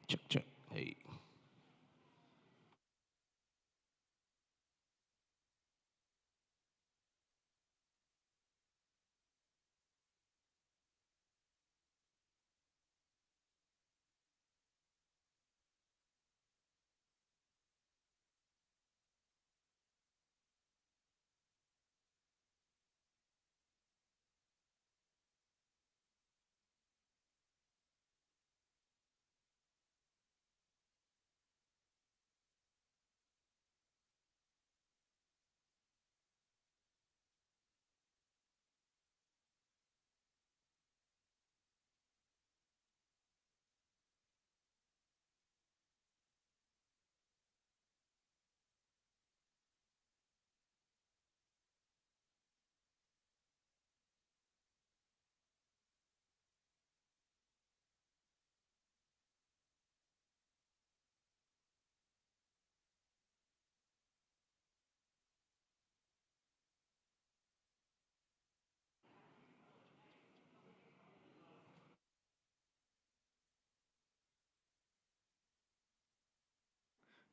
Check, check. Hey.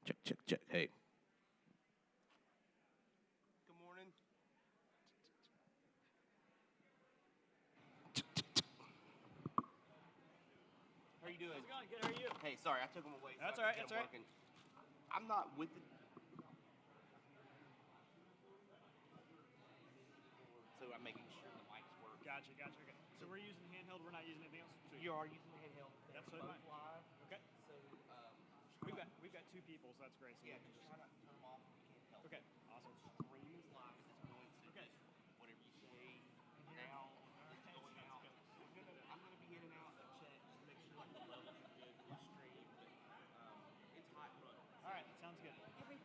Check, check, check. Hey. Good morning. How are you doing? How's it going? Good. How are you? Hey, sorry, I took them away. So That's I all right. could get That's them all right. working. I'm not with the. So I'm making sure the mics work. Gotcha. Gotcha. Okay. So we're using handheld. We're not using anything else. Sweet. You are using the handheld. That's They're totally both fine. live. Okay. So We've got two people, so that's great. So yeah, we can just just. try not to turn them off if you can't help Okay. it. Awesome. Stream is live at this point, so Okay. just whatever you say Here. now, All it's right. going Sounds out. good. I'm gonna be in and out of check just to make sure like the levels are good for the stream. But it's hot and running. All right. Sounds good. Every,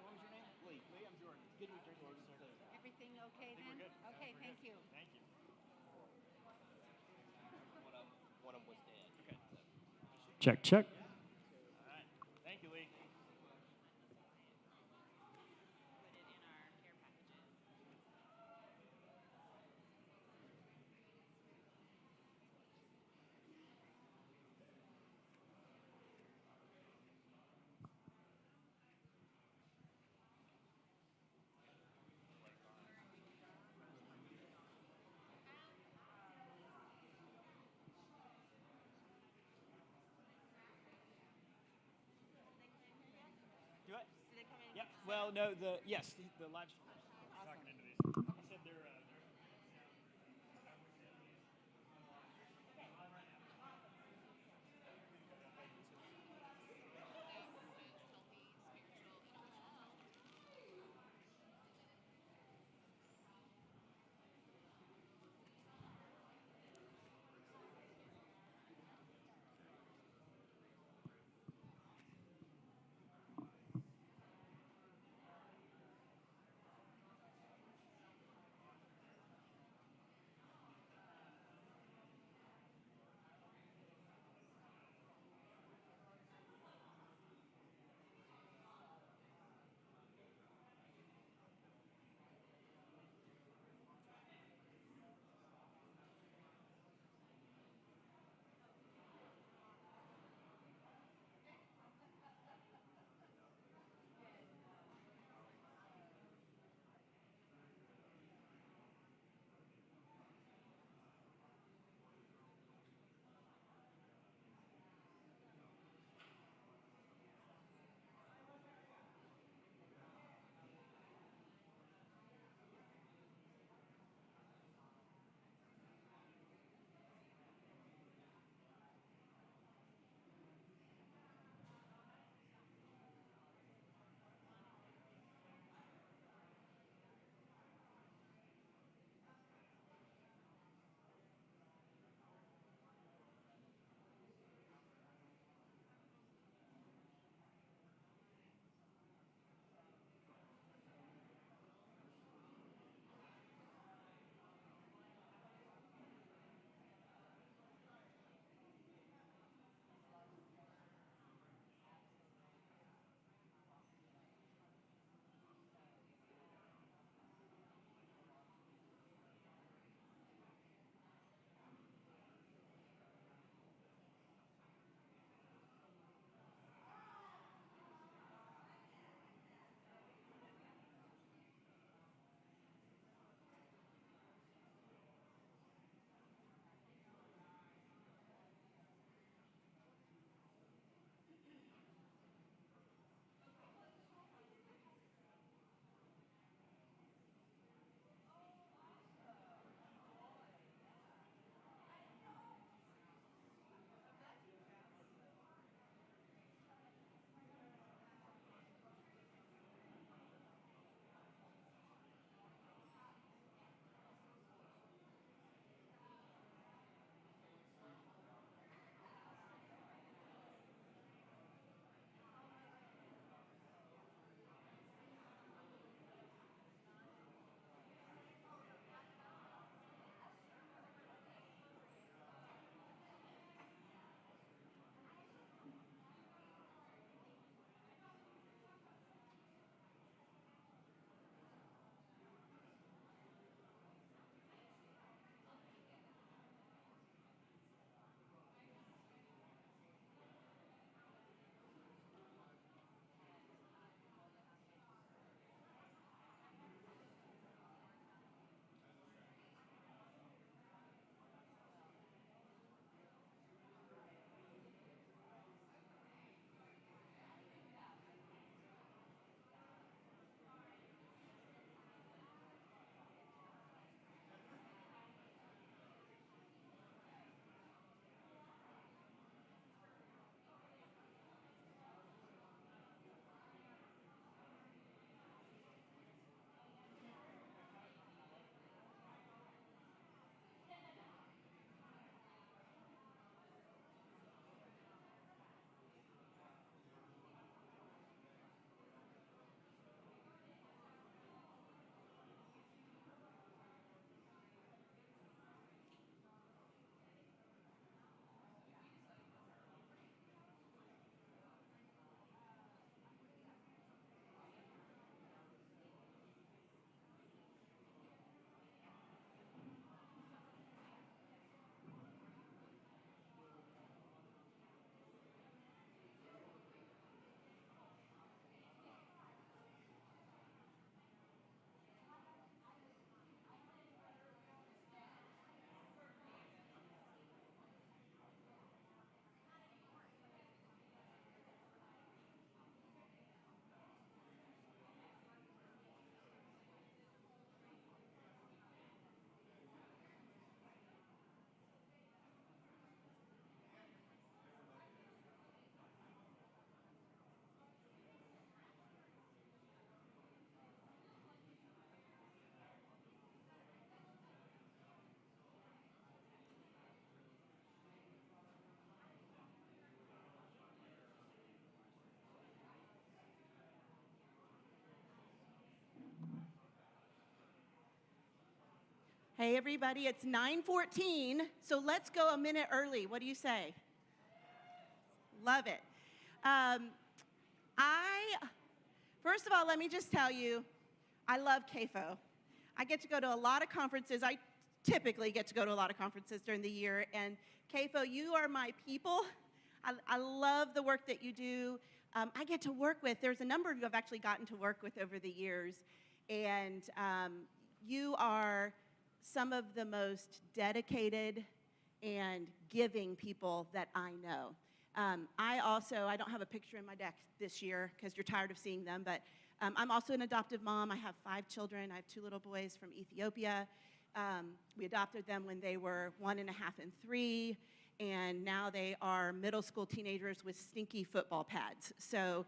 What was your name? Lee. Lee. I'm Jordan. Good to meet you, Jordan. Sir. everything okay I think then? we're good. Okay, We're thank good. you. Thank you. One of them was dead. Okay. Check, check. All right. Thank you, Lee. Do it. Did they come in? Yep. Well, no. The live stream. Awesome. Talking into these. He said they're. Hey, everybody, it's 9:14, so let's go a minute early. What do you say? Love it. First of all, let me just tell you, I love CAFO. I get to go to a lot of conferences. I typically get to go to a lot of conferences during the year, and CAFO, you are my people. I love the work that you do. I get to work with, there's a number of you I've actually gotten to work with over the years, and you are some of the most dedicated and giving people that I know. I don't have a picture in my deck this year because you're tired of seeing them, but I'm also an adoptive mom. I have 5 children. I have 2 little boys from Ethiopia. We adopted them when they were 1.5 and 3, and now they are middle school teenagers with stinky football pads. So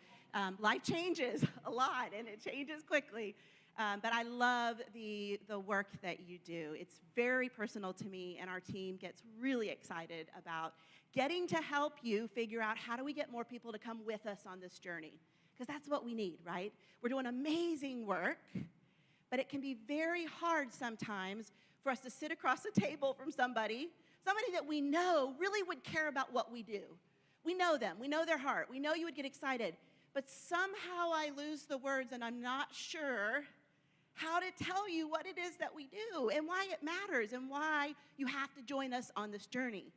life changes a lot, and it changes quickly. But I love the work that you do. It's very personal to me, and our team gets really excited about getting to help you figure out how do we get more people to come with us on this journey, because that's what we need, right? We're doing amazing work, but it can be very hard sometimes for us to sit across the table from somebody that we know really would care about what we do. We know them. We know their heart. We know you would get excited. But somehow I lose the words, and I'm not sure how to tell you what it is that we do and why it matters and why you have to join us on this journey.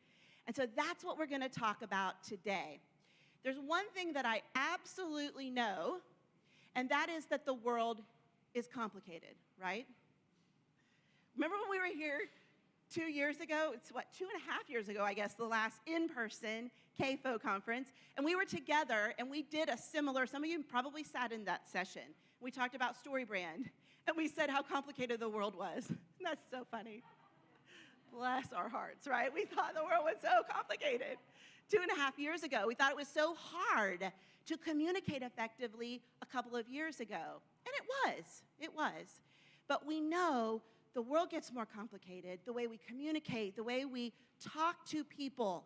And so that's what we're going to talk about today. There's one thing that I absolutely know, and that is that the world is complicated, right? Remember when we were here 2 years ago? It's 2.5 years ago, I guess, the last in-person CAFO conference. And we were together, and we did a similar, some of you probably sat in that session. We talked about story brand, and we said how complicated the world was. And that's so funny. Bless our hearts, right? We thought the world was so complicated. 2.5 years ago, we thought it was so hard to communicate effectively a couple of years ago. And it was. But we know the world gets more complicated. The way we communicate, the way we talk to people,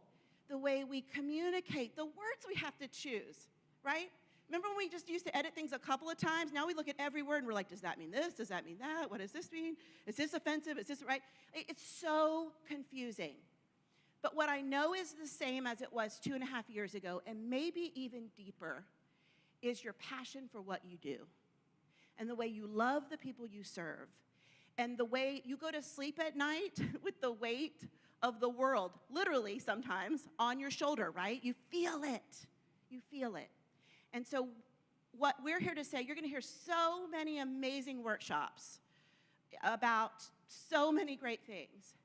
the way we communicate, the words we have to choose, right? Remember when we just used to edit things a couple of times? Now we look at every word and we're like, does that mean this? Does that mean that? What does this mean? Is this offensive? Is this right? It's so confusing. But what I know is the same as it was 2.5 years ago, and maybe even deeper, is your passion for what you do and the way you love the people you serve and the way you go to sleep at night with the weight of the world, literally sometimes, on your shoulder, right? You feel it. You feel it. And so what we're here to say, you're going to hear so many amazing workshops about so many great things.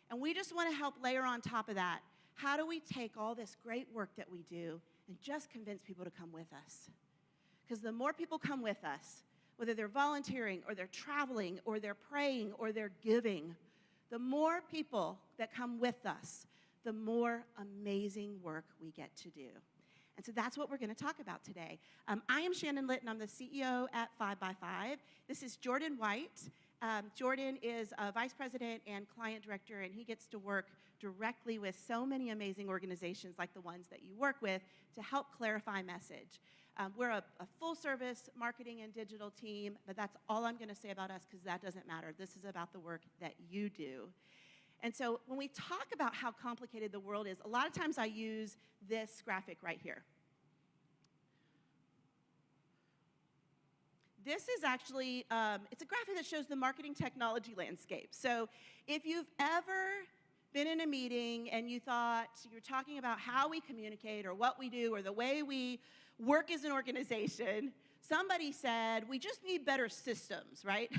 And we just want to help layer on top of that. How do we take all this great work that we do and just convince people to come with us? Because the more people come with us, whether they're volunteering or they're traveling or they're praying or they're giving, the more people that come with us, the more amazing work we get to do. And so that's what we're going to talk about today. I am Shannon Litton. I'm the CEO at 5x5. This is Jordan White. Jordan is a vice president and client director, and he gets to work directly with so many amazing organizations like the ones that you work with to help clarify message. We're a full-service marketing and digital team, but that's all I'm going to say about us because that doesn't matter. This is about the work that you do. And so when we talk about how complicated the world is, a lot of times I use this graphic right here. This is actually, it's a graphic that shows the marketing technology landscape. So if you've ever been in a meeting and you thought you're talking about how we communicate or what we do or the way we work as an organization, somebody said, we just need better systems, right?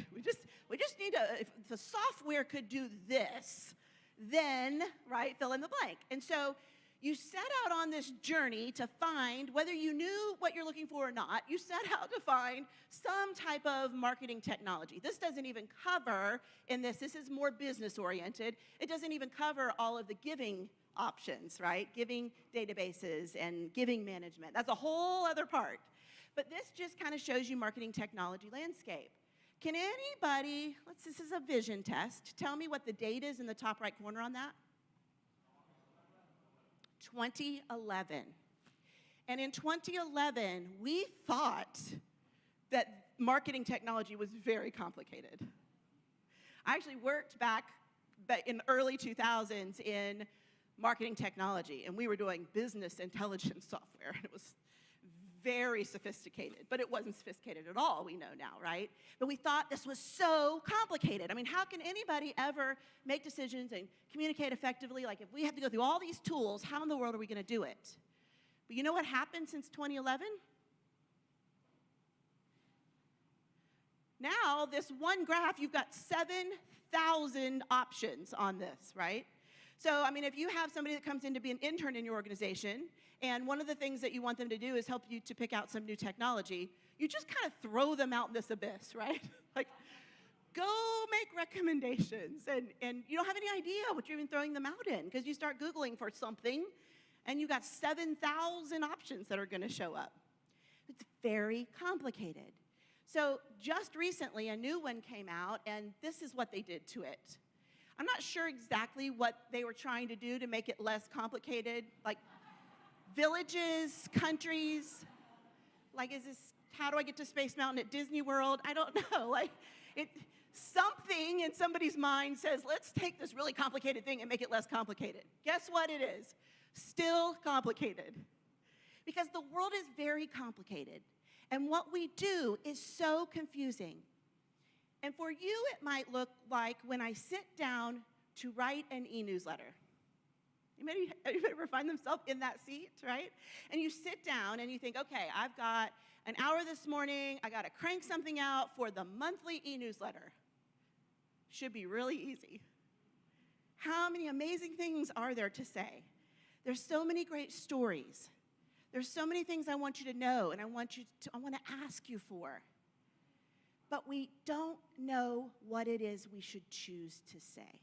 We just need if the software could do this, then, right, fill in the blank. And so you set out on this journey to find, whether you knew what you're looking for or not, you set out to find some type of marketing technology. This doesn't even cover, this is more business oriented, it doesn't even cover all of the giving options, right? Giving databases and giving management. That's a whole other part. But this just kind of shows you marketing technology landscape. Can anybody, this is a vision test, tell me what the date is in the top right corner on that? 2011. And in 2011, we thought that marketing technology was very complicated. I actually worked back in the early 2000s in marketing technology, and we were doing business intelligence software, and it was very sophisticated, but it wasn't sophisticated at all, we know now, right? But we thought this was so complicated. I mean, how can anybody ever make decisions and communicate effectively? Like, if we have to go through all these tools, how in the world are we going to do it? But you know what happened since 2011? Now, this one graph, you've got 7,000 options on this, right? So, I mean, if you have somebody that comes in to be an intern in your organization, and one of the things that you want them to do is help you to pick out some new technology, you just kind of throw them out in this abyss, right? Like, go make recommendations, and you don't have any idea what you're even throwing them out in, because you start Googling for something, and you've got 7,000 options that are going to show up. It's very complicated. So just recently, a new one came out, and this is what they did to it. I'm not sure exactly what they were trying to do to make it less complicated, like villages, countries, like is this, how do I get to Space Mountain at Disney World? I don't know, like something in somebody's mind says, let's take this really complicated thing and make it less complicated. Guess what it is? Still complicated. Because the world is very complicated. And what we do is so confusing. And for you, it might look like when I sit down to write an e-newsletter. Anybody ever find themselves in that seat, right? And you sit down and you think, okay, I've got an hour this morning. I got to crank something out for the monthly e-newsletter. Should be really easy. How many amazing things are there to say? There's so many great stories. There's so many things I want you to know, and I want to ask you for. But we don't know what it is we should choose to say.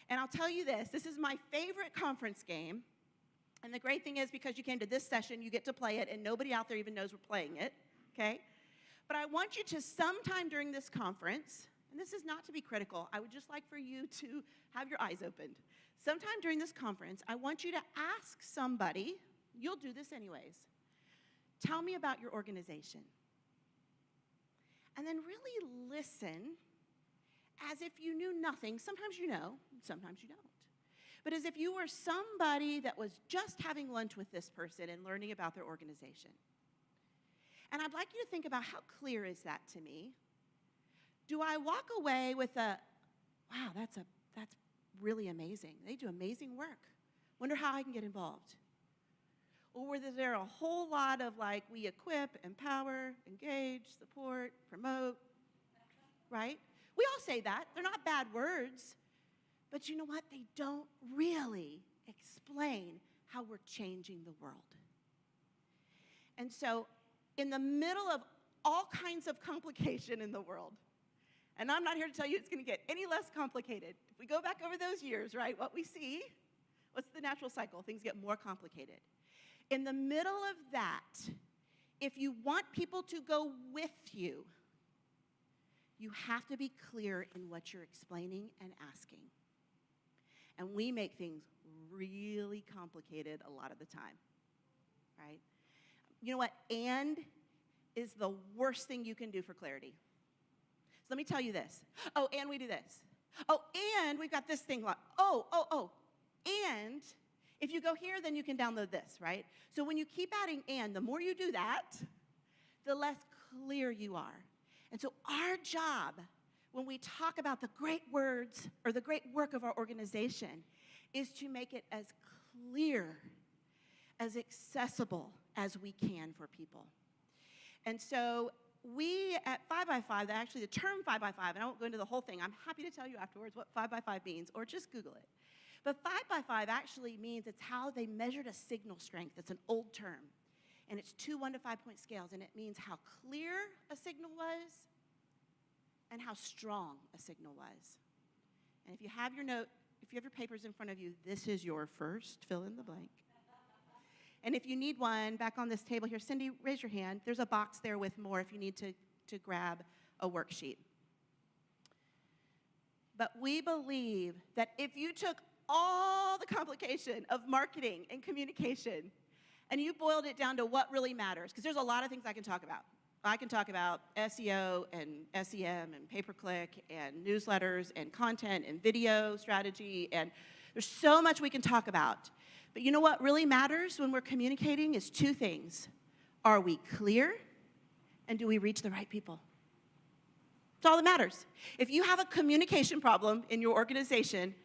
And I'll tell you this is my favorite conference game. And the great thing is, because you came to this session, you get to play it, and nobody out there even knows we're playing it, okay? But I want you to sometime during this conference, and this is not to be critical, I would just like for you to have your eyes opened. Sometime during this conference, I want you to ask somebody, you'll do this anyways, tell me about your organization. And then really listen as if you knew nothing. Sometimes you know, sometimes you don't. But as if you were somebody that was just having lunch with this person and learning about their organization. And I'd like you to think about how clear is that to me? Do I walk away with a, wow, that's really amazing. They do amazing work. Wonder how I can get involved. Or was there a whole lot of like, we equip, empower, engage, support, promote, right? We all say that. They're not bad words. But you know what? They don't really explain how we're changing the world. And so, in the middle of all kinds of complication in the world, and I'm not here to tell you it's going to get any less complicated. If we go back over those years, right, what we see, what's the natural cycle? Things get more complicated. In the middle of that, if you want people to go with you, you have to be clear in what you're explaining and asking. And we make things really complicated a lot of the time, right? You know what? And is the worst thing you can do for clarity. So let me tell you this. Oh, and we do this. Oh, and we've got this thing. And if you go here, then you can download this, right? So when you keep adding and, the more you do that, the less clear you are. And so our job, when we talk about the great words or the great work of our organization, is to make it as clear, as accessible as we can for people. And so we at 5x5, actually the term 5x5, and I won't go into the whole thing. I'm happy to tell you afterwards what 5x5 means, or just Google it. But 5x5 actually means it's how they measured a signal strength. It's an old term. And it's 2 1 to 5 point scales, and it means how clear a signal was and how strong a signal was. And if you have your note, if you have your papers in front of you, this is your first fill in the blank. And if you need one, back on this table here, Cindy, raise your hand. There's a box there with more if you need to grab a worksheet. But we believe that if you took all the complication of marketing and communication and you boiled it down to what really matters, because there's a lot of things I can talk about. I can talk about SEO and SEM and pay-per-click and newsletters and content and video strategy, and there's so much we can talk about. But you know what really matters when we're communicating is two things. Are we clear, and do we reach the right people? That's all that matters. If you have a communication problem in your organization,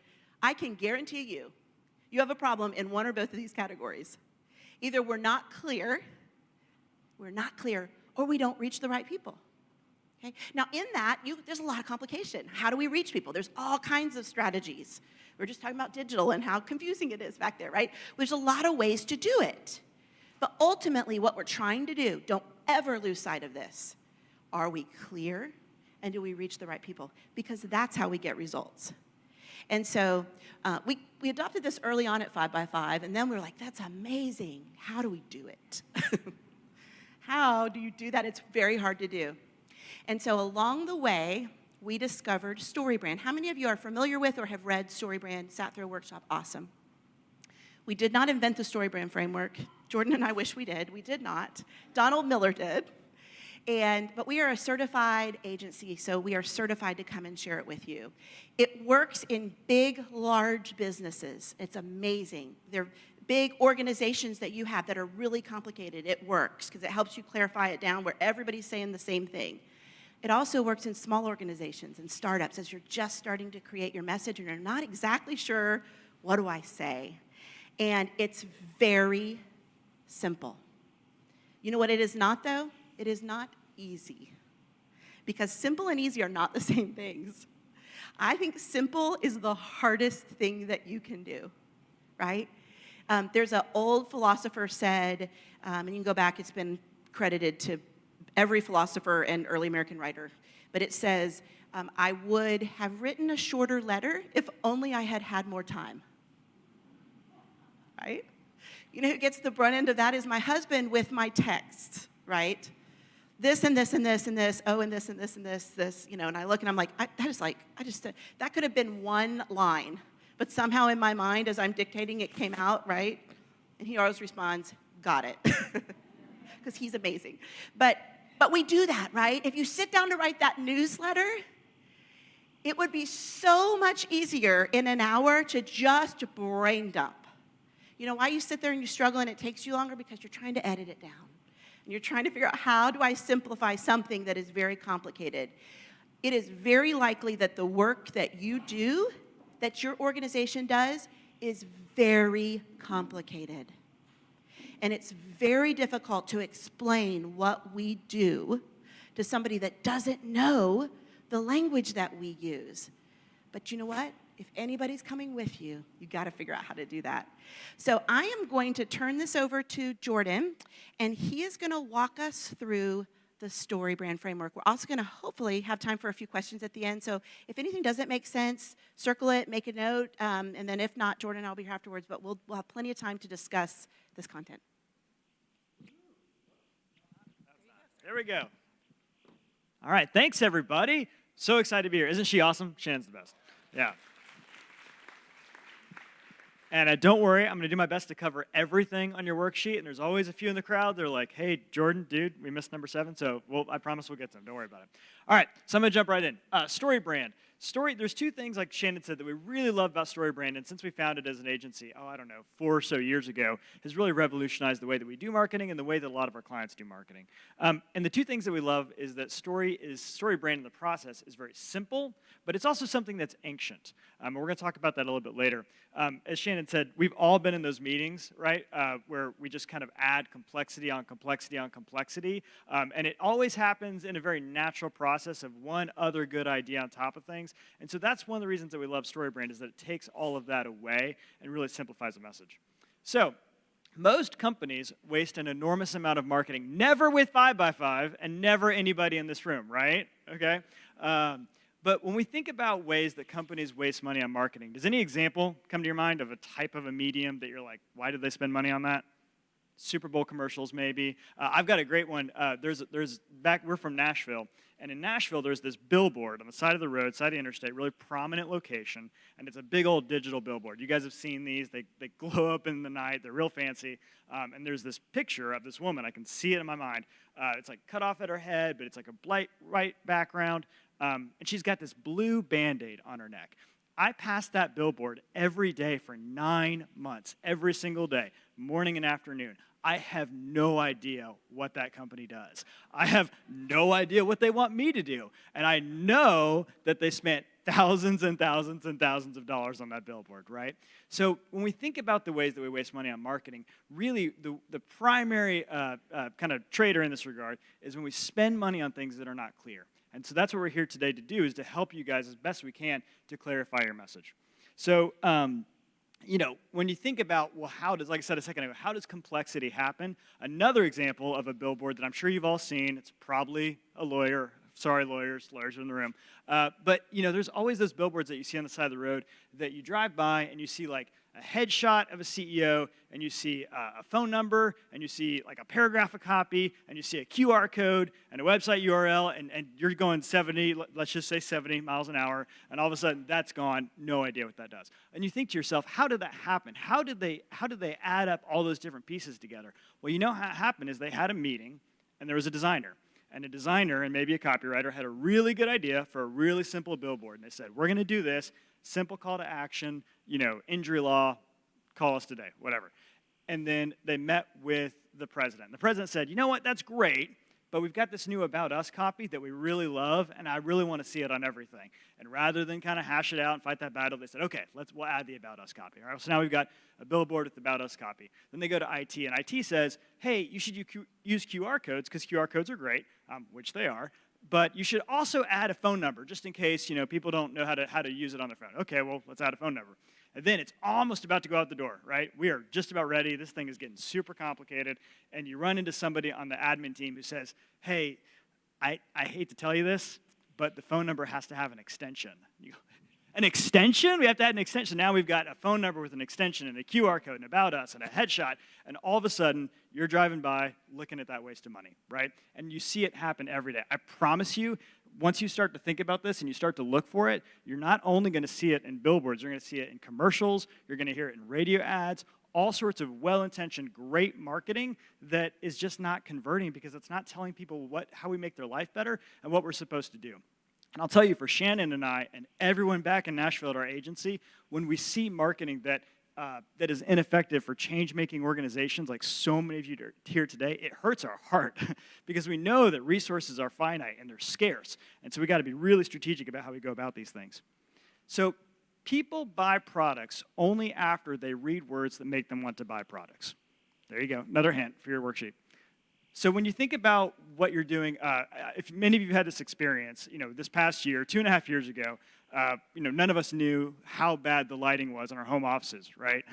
I can guarantee you have a problem in one or both of these categories. Either we're not clear, or we don't reach the right people. Okay? Now, in that, there's a lot of complication. How do we reach people? There's all kinds of strategies. We're just talking about digital and how confusing it is back there, right? There's a lot of ways to do it. But ultimately, what we're trying to do, don't ever lose sight of this. Are we clear, and do we reach the right people? Because that's how we get results. And so we adopted this early on at 5x5, and then we were like, that's amazing. How do we do it? How do you do that? It's very hard to do. And so along the way, we discovered StoryBrand. How many of you are familiar with or have read StoryBrand, sat through a workshop? Awesome. We did not invent the StoryBrand framework. Jordan and I wish we did. We did not. Donald Miller did. But we are a certified agency, so we are certified to come and share it with you. It works in big, large businesses. It's amazing. They're big organizations that you have that are really complicated. It works because it helps you clarify it down where everybody's saying the same thing. It also works in small organizations and startups as you're just starting to create your message and you're not exactly sure, what do I say? And it's very simple. You know what it is not, though? It is not easy. Because simple and easy are not the same things. I think simple is the hardest thing that you can do, right? There's an old philosopher said, and you can go back, it's been credited to every philosopher and early American writer, but it says, I would have written a shorter letter if only I had had more time, right? You know who gets the brunt end of that is my husband with my texts, right? This and this and this and this, oh, and this and this and this, you know, and I look and I'm like, that could have been one line. But somehow in my mind, as I'm dictating, it came out, right? And he always responds, got it. Because he's amazing. But we do that, right? If you sit down to write that newsletter, it would be so much easier in an hour to just brain dump. You know why you sit there and you struggle and it takes you longer? Because you're trying to edit it down. And you're trying to figure out, how do I simplify something that is very complicated? It is very likely that the work that you do, that your organization does, is very complicated. And it's very difficult to explain what we do to somebody that doesn't know the language that we use. But you know what? If anybody's coming with you, you got to figure out how to do that. So I am going to turn this over to Jordan, and he is going to walk us through the StoryBrand framework. We're also going to hopefully have time for a few questions at the end. So if anything doesn't make sense, circle it, make a note, and then if not, Jordan and I will be here afterwards, but we'll have plenty of time to discuss this content. There we go. All right, thanks everybody. So excited to be here. Isn't she awesome? Shannon's the best. Yeah. And don't worry, I'm going to do my best to cover everything on your worksheet. And there's always a few in the crowd. They're like, hey, Jordan, dude, we missed number 7. So I promise we'll get to them. Don't worry about it. All right, so I'm going to jump right in. StoryBrand. There's two things, like Shannon said, that we really love about StoryBrand. And since we founded as an agency, 4 or so years ago, has really revolutionized the way that we do marketing and the way that a lot of our clients do marketing. And the two things that we love is that StoryBrand in the process is very simple, but it's also something that's ancient. And we're going to talk about that a little bit later. As Shannon said, we've all been in those meetings, right, where we just kind of add complexity on complexity on complexity. And it always happens in a very natural process of one other good idea on top of things. And so that's one of the reasons that we love StoryBrand, is that it takes all of that away and really simplifies the message. So most companies waste an enormous amount of marketing, never with 5x5 and never anybody in this room, right? Okay? But when we think about ways that companies waste money on marketing, does any example come to your mind of a type of a medium that you're like, why did they spend money on that? Super Bowl commercials, maybe. I've got a great one. We're from Nashville, and in Nashville, there's this billboard on the side of the road, side of the interstate, really prominent location, and it's a big old digital billboard. You guys have seen these. They glow up in the night. They're real fancy, and there's this picture of this woman. I can see it in my mind. It's like cut off at her head, but it's like a bright background, and she's got this blue Band-Aid on her neck. I passed that billboard every day for 9 months, every single day, morning and afternoon. I have no idea what that company does. I have no idea what they want me to do. And I know that they spent thousands and thousands and thousands of dollars on that billboard, right? So when we think about the ways that we waste money on marketing, really the primary kind of traitor in this regard is when we spend money on things that are not clear. And so that's what we're here today to do, is to help you guys as best we can to clarify your message. So, when you think about, well, like I said a second ago, how does complexity happen? Another example of a billboard that I'm sure you've all seen, it's probably a lawyer. Sorry, lawyers are in the room. But, there's always those billboards that you see on the side of the road that you drive by and you see like a headshot of a CEO, and you see a phone number, and you see like a paragraph of copy, and you see a QR code and a website URL, and you're going 70, let's just say 70 miles an hour, and all of a sudden that's gone, no idea what that does. And you think to yourself, how did that happen? How did they add up all those different pieces together? Well, you know how it happened is they had a meeting, and there was a designer. And a designer and maybe a copywriter had a really good idea for a really simple billboard. And they said, we're going to do this, simple call to action, injury law, call us today, whatever. And then they met with the president. The president said, you know what, that's great, but we've got this new About Us copy that we really love, and I really want to see it on everything. And rather than kind of hash it out and fight that battle, they said, okay, we'll add the About Us copy. All right, so now we've got a billboard with the About Us copy. Then they go to IT, and IT says, hey, you should use QR codes, because QR codes are great, which they are, but you should also add a phone number, just in case people don't know how to use it on their phone. Okay, well, let's add a phone number. And then it's almost about to go out the door, right? We are just about ready. This thing is getting super complicated. And you run into somebody on the admin team who says, hey, I hate to tell you this, but the phone number has to have an extension. You go, an extension? We have to add an extension. Now we've got a phone number with an extension and a QR code and About Us and a headshot. And all of a sudden, you're driving by looking at that waste of money, right? And you see it happen every day. I promise you, once you start to think about this and you start to look for it, you're not only going to see it in billboards, you're going to see it in commercials, you're going to hear it in radio ads, all sorts of well-intentioned, great marketing that is just not converting because it's not telling people how we make their life better and what we're supposed to do. And I'll tell you, for Shannon and I and everyone back in Nashville at our agency, when we see marketing that is ineffective for change-making organizations like so many of you here today, it hurts our heart because we know that resources are finite and they're scarce. And so we got to be really strategic about how we go about these things. So people buy products only after they read words that make them want to buy products. There you go, another hint for your worksheet. So when you think about what you're doing, if many of you had this experience, this past year, 2.5 years ago, none of us knew how bad the lighting was in our home offices, right?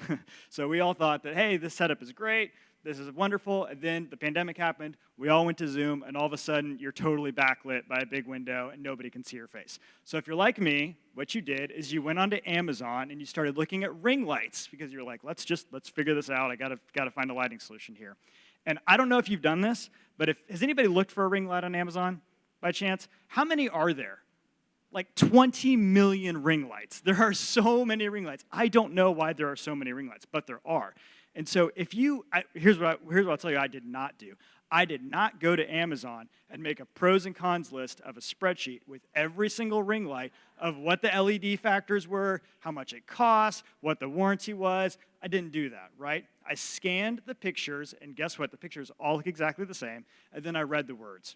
So we all thought that, hey, this setup is great, this is wonderful, and then the pandemic happened, we all went to Zoom, and all of a sudden, you're totally backlit by a big window, and nobody can see your face. So if you're like me, what you did is you went onto Amazon, and you started looking at ring lights, because you're like, let's figure this out, I gotta find a lighting solution here. And I don't know if you've done this, but has anybody looked for a ring light on Amazon by chance? How many are there? Like 20 million ring lights. There are so many ring lights. I don't know why there are so many ring lights, but there are. And so here's what I'll tell you I did not do. I did not go to Amazon and make a pros and cons list of a spreadsheet with every single ring light of what the LED factors were, how much it cost, what the warranty was. I didn't do that, right? I scanned the pictures, and guess what? The pictures all look exactly the same, and then I read the words.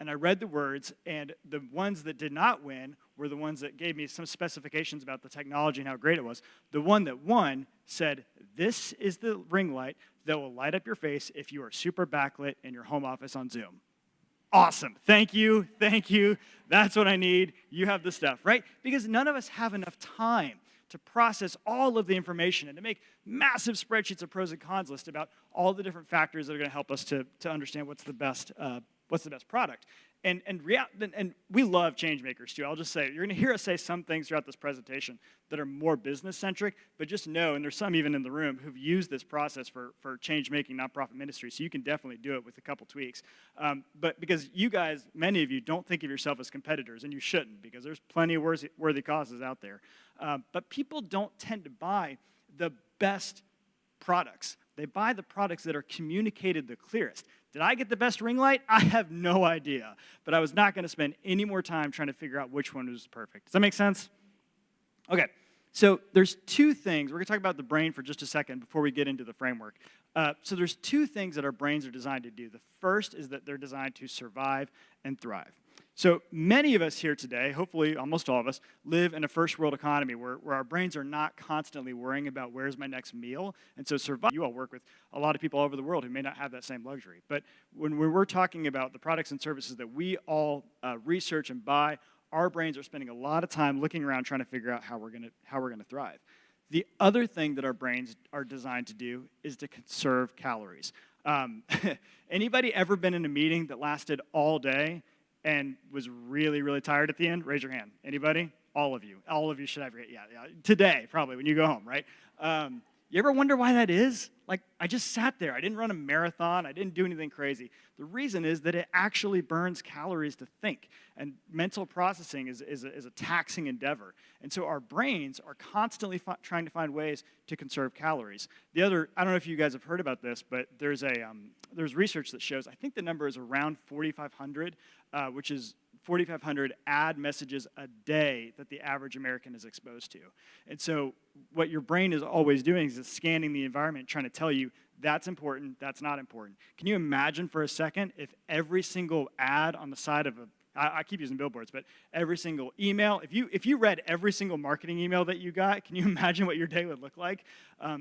And I read the words, and the ones that did not win were the ones that gave me some specifications about the technology and how great it was. The one that won said, this is the ring light that will light up your face if you are super backlit in your home office on Zoom. Awesome. Thank you. That's what I need. You have the stuff, right? Because none of us have enough time to process all of the information and to make massive spreadsheets of pros and cons list about all the different factors that are going to help us to understand what's the best what's the best product. And we love change makers too. I'll just say, you're going to hear us say some things throughout this presentation that are more business-centric, but just know, and there's some even in the room who've used this process for change-making nonprofit ministry, so you can definitely do it with a couple tweaks. But because you guys, many of you, don't think of yourself as competitors, and you shouldn't, because there's plenty of worthy causes out there. But people don't tend to buy the best products. They buy the products that are communicated the clearest. Did I get the best ring light? I have no idea. But I was not going to spend any more time trying to figure out which one was perfect. Does that make sense? Okay, so there's two things. We're going to talk about the brain for just a second before we get into the framework. So there's two things that our brains are designed to do. The first is that they're designed to survive and thrive. So many of us here today, hopefully almost all of us, live in a first world economy where our brains are not constantly worrying about where's my next meal. And so you all work with a lot of people all over the world who may not have that same luxury. But when we're talking about the products and services that we all research and buy, our brains are spending a lot of time looking around trying to figure out how we're gonna thrive. The other thing that our brains are designed to do is to conserve calories. Anybody ever been in a meeting that lasted all day and was really, really tired at the end? Raise your hand. Anybody? All of you. All of you should have your, yeah. Today, probably, when you go home, right? You ever wonder why that is? Like, I just sat there. I didn't run a marathon. I didn't do anything crazy. The reason is that it actually burns calories to think. And mental processing is a taxing endeavor. And so our brains are constantly trying to find ways to conserve calories. The other, I don't know if you guys have heard about this, but there's research that shows, I think the number is around 4,500, which is 4,500 ad messages a day that the average American is exposed to. And so what your brain is always doing is it's scanning the environment, trying to tell you that's important, that's not important. Can you imagine for a second if every single ad on the side of I keep using billboards, but every single email, if you read every single marketing email that you got, can you imagine what your day would look like?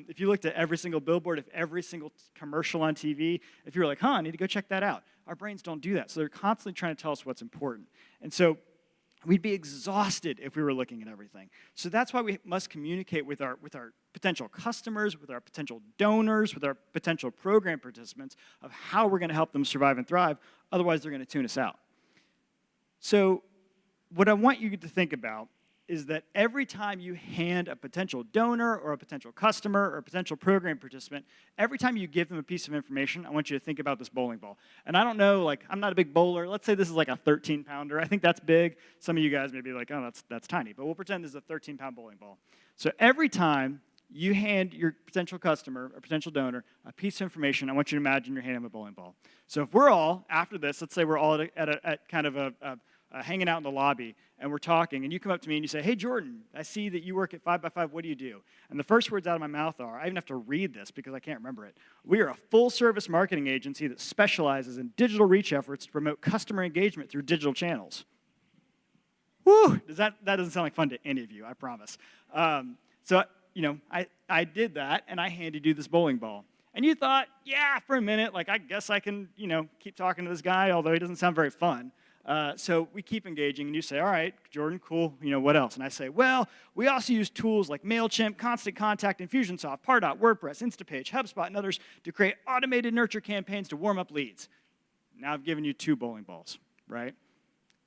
If you looked at every single billboard, if every single commercial on TV, if you were like, I need to go check that out. Our brains don't do that, so they're constantly trying to tell us what's important. And so we'd be exhausted if we were looking at everything. So that's why we must communicate with our potential customers, with our potential donors, with our potential program participants of how we're going to help them survive and thrive. Otherwise, they're going to tune us out. So what I want you to think about is that every time you hand a potential donor or a potential customer or a potential program participant, every time you give them a piece of information, I want you to think about this bowling ball. And I don't know, like, I'm not a big bowler. Let's say this is like a 13-pounder. I think that's big. Some of you guys may be like, oh, that's tiny. But we'll pretend this is a 13-pound bowling ball. So every time you hand your potential customer or potential donor a piece of information, I want you to imagine you're handing them a bowling ball. So if we're all, after this, let's say we're all at kind of hanging out in the lobby, and we're talking, and you come up to me and you say, hey, Jordan, I see that you work at 5x5. What do you do? And the first words out of my mouth are, I even have to read this because I can't remember it. We are a full-service marketing agency that specializes in digital reach efforts to promote customer engagement through digital channels. Woo! That doesn't sound like fun to any of you, I promise. So, I did that, and I handed you this bowling ball. And you thought, yeah, for a minute, like, I guess I can, keep talking to this guy, although he doesn't sound very fun. So we keep engaging, and you say, all right, Jordan, cool, what else? And I say, well, we also use tools like MailChimp, Constant Contact, Infusionsoft, Pardot, WordPress, Instapage, HubSpot, and others to create automated nurture campaigns to warm up leads. Now I've given you 2 bowling balls, right?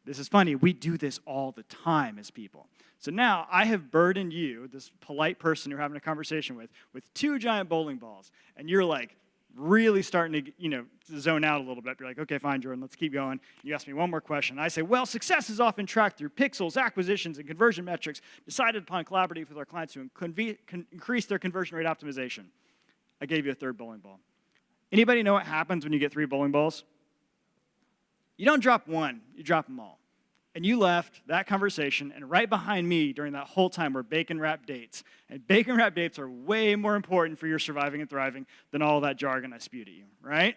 This is funny. We do this all the time as people. So now I have burdened you, this polite person you're having a conversation with 2 giant bowling balls, and you're like, really starting to, to zone out a little bit. You're like, okay, fine, Jordan, let's keep going. You ask me one more question. I say, well, success is often tracked through pixels, acquisitions, and conversion metrics decided upon collaborating with our clients to increase their conversion rate optimization. I gave you a 3rd bowling ball. Anybody know what happens when you get 3 bowling balls? You don't drop one, you drop them all. And you left that conversation, and right behind me during that whole time were bacon wrap dates. And bacon wrap dates are way more important for your surviving and thriving than all that jargon I spewed at you, right?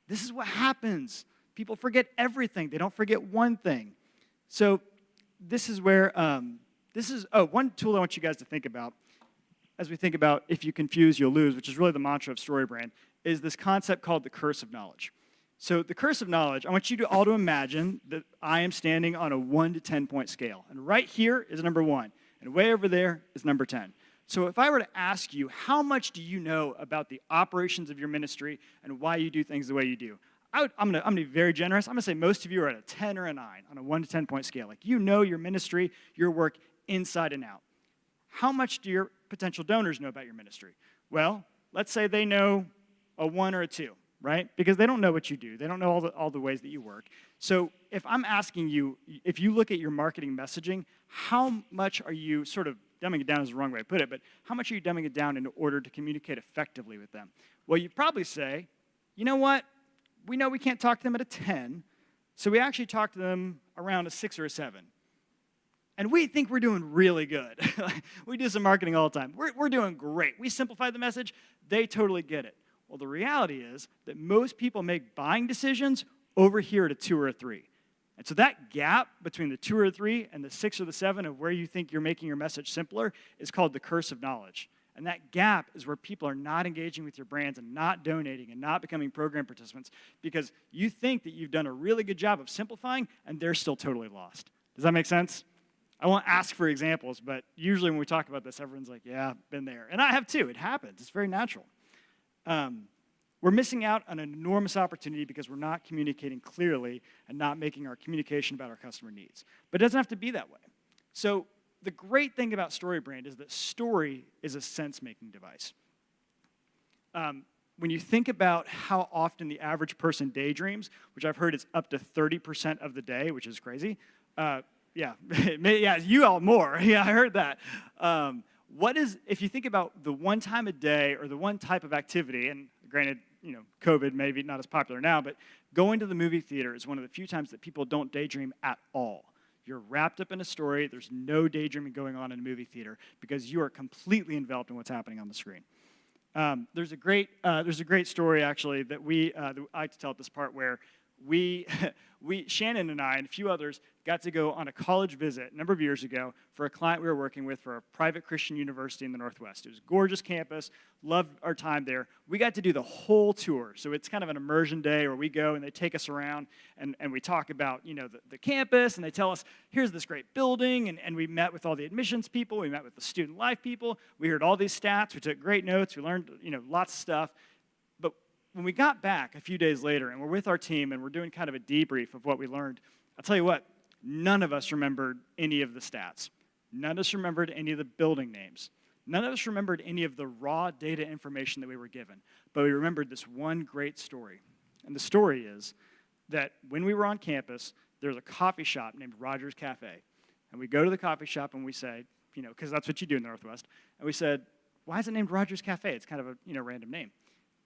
This is what happens. People forget everything. They don't forget one thing. So this is where, one tool I want you guys to think about as we think about if you confuse, you'll lose, which is really the mantra of StoryBrand, is this concept called the curse of knowledge. So the curse of knowledge, I want you all to imagine that I am standing on a 1 to 10 point scale. And right here is number 1. And way over there is number 10. So if I were to ask you, how much do you know about the operations of your ministry and why you do things the way you do? I'm gonna be very generous. I'm gonna say most of you are at a 10 or a 9 on a 1 to 10 point scale. Like you know your ministry, your work inside and out. How much do your potential donors know about your ministry? Well, let's say they know a 1 or a 2, right? Because they don't know what you do. They don't know all the ways that you work. So if I'm asking you, if you look at your marketing messaging, how much are you sort of dumbing it down is the wrong way to put it, but how much are you dumbing it down in order to communicate effectively with them? Well, you'd probably say, you know what? We know we can't talk to them at a 10, so we actually talk to them around a 6 or a 7. And we think we're doing really good. We do some marketing all the time. We're doing great. We simplify the message. They totally get it. Well, the reality is that most people make buying decisions over here at a 2 or a 3. And so that gap between the 2 or the 3 and the 6 or the 7 of where you think you're making your message simpler is called the curse of knowledge. And that gap is where people are not engaging with your brands and not donating and not becoming program participants because you think that you've done a really good job of simplifying and they're still totally lost. Does that make sense? I won't ask for examples, but usually when we talk about this, everyone's like, yeah, been there. And I have too. It happens. It's very natural. We're missing out on an enormous opportunity because we're not communicating clearly and not making our communication about our customer needs. But it doesn't have to be that way. So the great thing about StoryBrand is that story is a sense-making device. When you think about how often the average person daydreams, which I've heard is up to 30% of the day, which is crazy. Yeah, you all more. Yeah, I heard that. If you think about the one time a day or the one type of activity, and granted, COVID maybe not as popular now, but going to the movie theater is one of the few times that people don't daydream at all. You're wrapped up in a story. There's no daydreaming going on in a movie theater because you are completely enveloped in what's happening on the screen. There's a great story actually that I like to tell at this part where Shannon and I and a few others got to go on a college visit a number of years ago for a client we were working with for a private Christian university in the Northwest. It was a gorgeous campus, loved our time there. We got to do the whole tour. So it's kind of an immersion day where we go and they take us around and we talk about, the campus and they tell us, here's this great building and we met with all the admissions people, we met with the student life people, we heard all these stats, we took great notes, we learned, lots of stuff. But when we got back a few days later and we're with our team and we're doing kind of a debrief of what we learned, I'll tell you what, none of us remembered any of the stats. None of us remembered any of the building names. None of us remembered any of the raw data information that we were given. But we remembered this one great story. And the story is that when we were on campus, there was a coffee shop named Rogers Cafe. And we go to the coffee shop and we say, because that's what you do in the Northwest, and we said, why is it named Rogers Cafe? It's kind of a random name.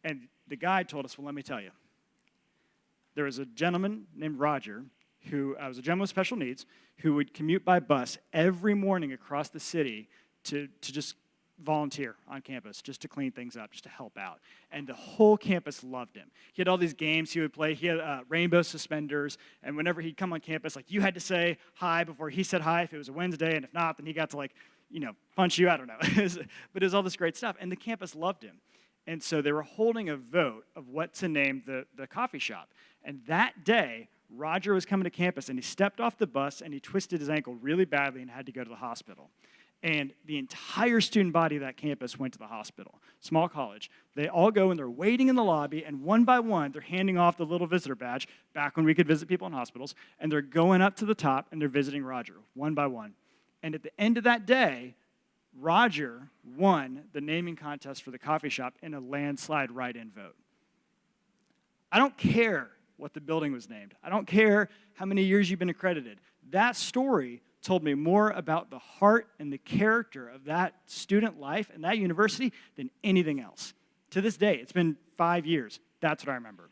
And the guide told us, well, let me tell you. There was a gentleman named Roger who was a gentleman with special needs who would commute by bus every morning across the city to just volunteer on campus, just to clean things up, just to help out. And the whole campus loved him. He had all these games he would play. He had rainbow suspenders, and whenever he'd come on campus, you had to say hi before he said hi if it was a Wednesday, and if not, then he got to punch you, I don't know. But it was all this great stuff, and the campus loved him. And so they were holding a vote of what to name the coffee shop. And that day, Roger was coming to campus, and he stepped off the bus, and he twisted his ankle really badly and had to go to the hospital. And the entire student body of that campus went to the hospital, small college. They all go, and they're waiting in the lobby, and one by one, they're handing off the little visitor badge, back when we could visit people in hospitals, and they're going up to the top, and they're visiting Roger, one by one. And at the end of that day, Roger won the naming contest for the coffee shop in a landslide write-in vote. I don't care what the building was named. I don't care how many years you've been accredited. That story told me more about the heart and the character of that student life and that university than anything else. To this day, it's been 5 years. That's what I remember.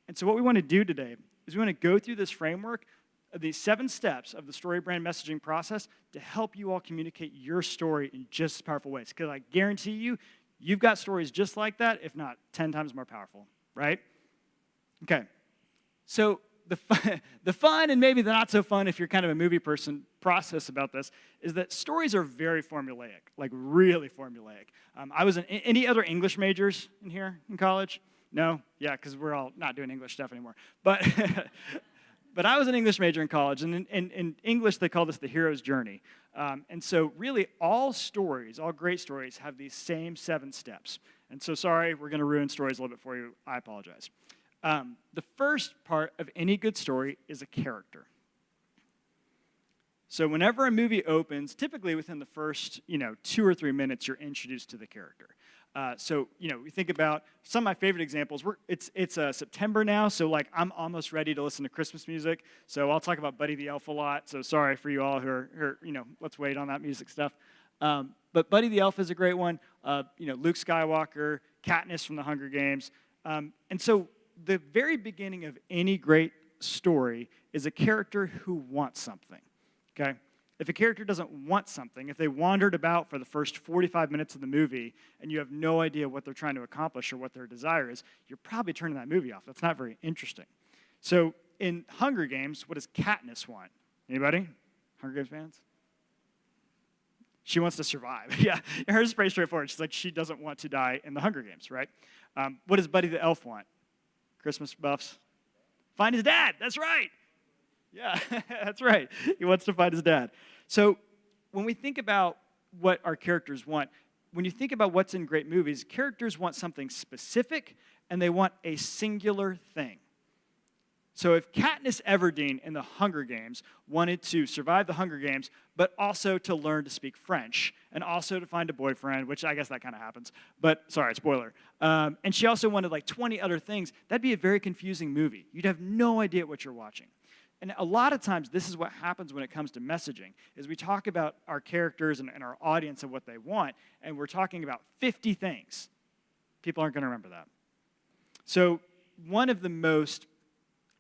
And so what we want to do today is we want to go through this framework of these 7 steps of the StoryBrand messaging process to help you all communicate your story in just as powerful ways. Because I guarantee you, you've got stories just like that, if not 10 times more powerful, right? Okay, so the fun and maybe the not so fun, if you're kind of a movie person, process about this is that stories are very formulaic, really formulaic. I was in any other English majors in here in college? No? Yeah, because we're all not doing English stuff anymore. But but I was an English major in college, and in English they call this the hero's journey. And so really all stories, all great stories, have these same 7 steps. And so sorry, we're going to ruin stories a little bit for you. I apologize. The first part of any good story is a character. So whenever a movie opens, typically within the first 2 or 3 minutes, you're introduced to the character. So we think about some of my favorite examples. It's September now, so like I'm almost ready to listen to Christmas music. So I'll talk about Buddy the Elf a lot. So sorry for you all who are let's wait on that music stuff. But Buddy the Elf is a great one. Luke Skywalker, Katniss from the Hunger Games, and so the very beginning of any great story is a character who wants something. Okay. If a character doesn't want something, if they wandered about for the first 45 minutes of the movie and you have no idea what they're trying to accomplish or what their desire is, you're probably turning that movie off. That's not very interesting. So in Hunger Games, what does Katniss want? Anybody? Hunger Games fans? She wants to survive. Yeah, hers is pretty straightforward. She's like, she doesn't want to die in the Hunger Games, right? What does Buddy the Elf want? Christmas buffs? Find his dad. That's right. Yeah, that's right. He wants to find his dad. So when we think about what our characters want, when you think about what's in great movies, characters want something specific, and they want a singular thing. So if Katniss Everdeen in the Hunger Games wanted to survive the Hunger Games, but also to learn to speak French, and also to find a boyfriend, which I guess that kind of happens, but sorry, spoiler. And she also wanted like 20 other things, that'd be a very confusing movie. You'd have no idea what you're watching. And a lot of times, this is what happens when it comes to messaging, is we talk about our characters and our audience and what they want, and we're talking about 50 things. People aren't going to remember that. So one of the most,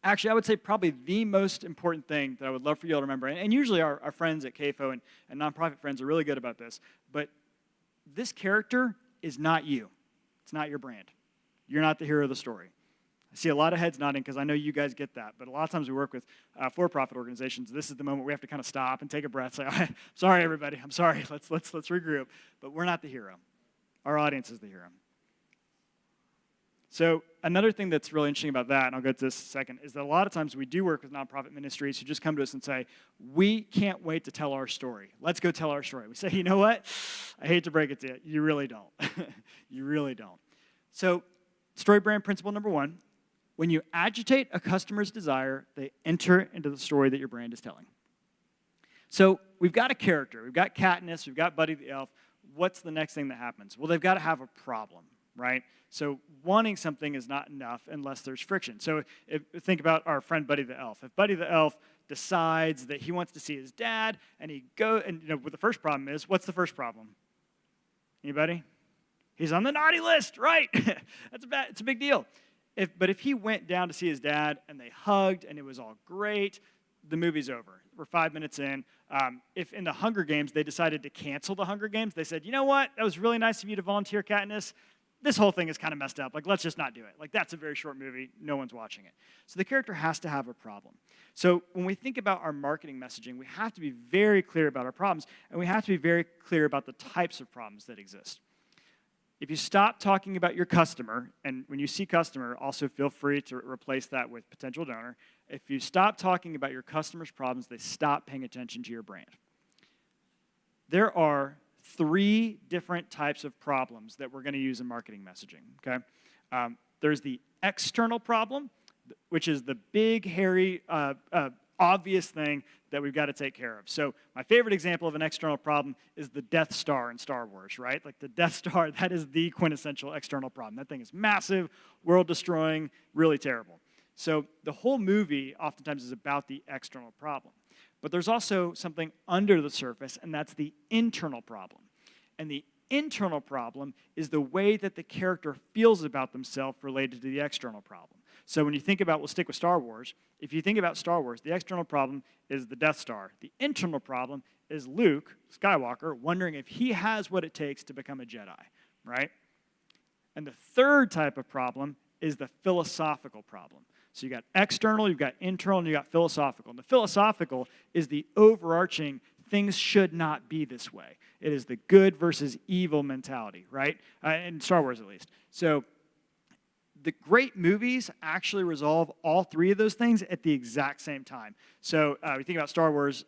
actually, I would say probably the most important thing that I would love for you all to remember, and usually our friends at CAFO and nonprofit friends are really good about this, but this character is not you. It's not your brand. You're not the hero of the story. I see a lot of heads nodding because I know you guys get that, but a lot of times we work with for-profit organizations. This is the moment we have to kind of stop and take a breath, say, I'm sorry, everybody, I'm sorry, let's regroup. But we're not the hero. Our audience is the hero. So another thing that's really interesting about that, and I'll get to this in a second, is that a lot of times we do work with nonprofit ministries who just come to us and say, we can't wait to tell our story. Let's go tell our story. We say, you know what? I hate to break it to you. You really don't. You really don't. So story brand principle number 1, when you agitate a customer's desire, they enter into the story that your brand is telling. So we've got a character. We've got Katniss. We've got Buddy the Elf. What's the next thing that happens? Well, they've got to have a problem, right? So wanting something is not enough unless there's friction. So think about our friend Buddy the Elf. If Buddy the Elf decides that he wants to see his dad, and what the first problem is, what's the first problem? Anybody? He's on the naughty list, right? It's a big deal. But if he went down to see his dad and they hugged and it was all great, the movie's over. We're 5 minutes in. If in the Hunger Games they decided to cancel the Hunger Games, they said, you know what? That was really nice of you to volunteer, Katniss. This whole thing is kind of messed up. Like, let's just not do it. Like, that's a very short movie. No one's watching it. So the character has to have a problem. So when we think about our marketing messaging, we have to be very clear about our problems, and we have to be very clear about the types of problems that exist. If you stop talking about your customer, and when you see customer, also feel free to replace that with potential donor. If you stop talking about your customer's problems, they stop paying attention to your brand. There are 3 different types of problems that we're going to use in marketing messaging, okay? There's the external problem, which is the big, hairy, obvious thing that we've got to take care of. So my favorite example of an external problem is the Death Star in Star Wars, right? Like the Death Star, that is the quintessential external problem. That thing is massive, world-destroying, really terrible. So the whole movie oftentimes is about the external problem. But there's also something under the surface, and that's the internal problem. And the internal problem is the way that the character feels about themselves related to the external problem. So when you think about, we'll stick with Star Wars, if you think about Star Wars, the external problem is the Death Star. The internal problem is Luke Skywalker wondering if he has what it takes to become a Jedi, right? And the third type of problem is the philosophical problem. So you got external, you've got internal, and you got philosophical. And the philosophical is the overarching things should not be this way. It is the good versus evil mentality, right? In Star Wars, at least. So the great movies actually resolve all 3 of those things at the exact same time. So we think about Star Wars,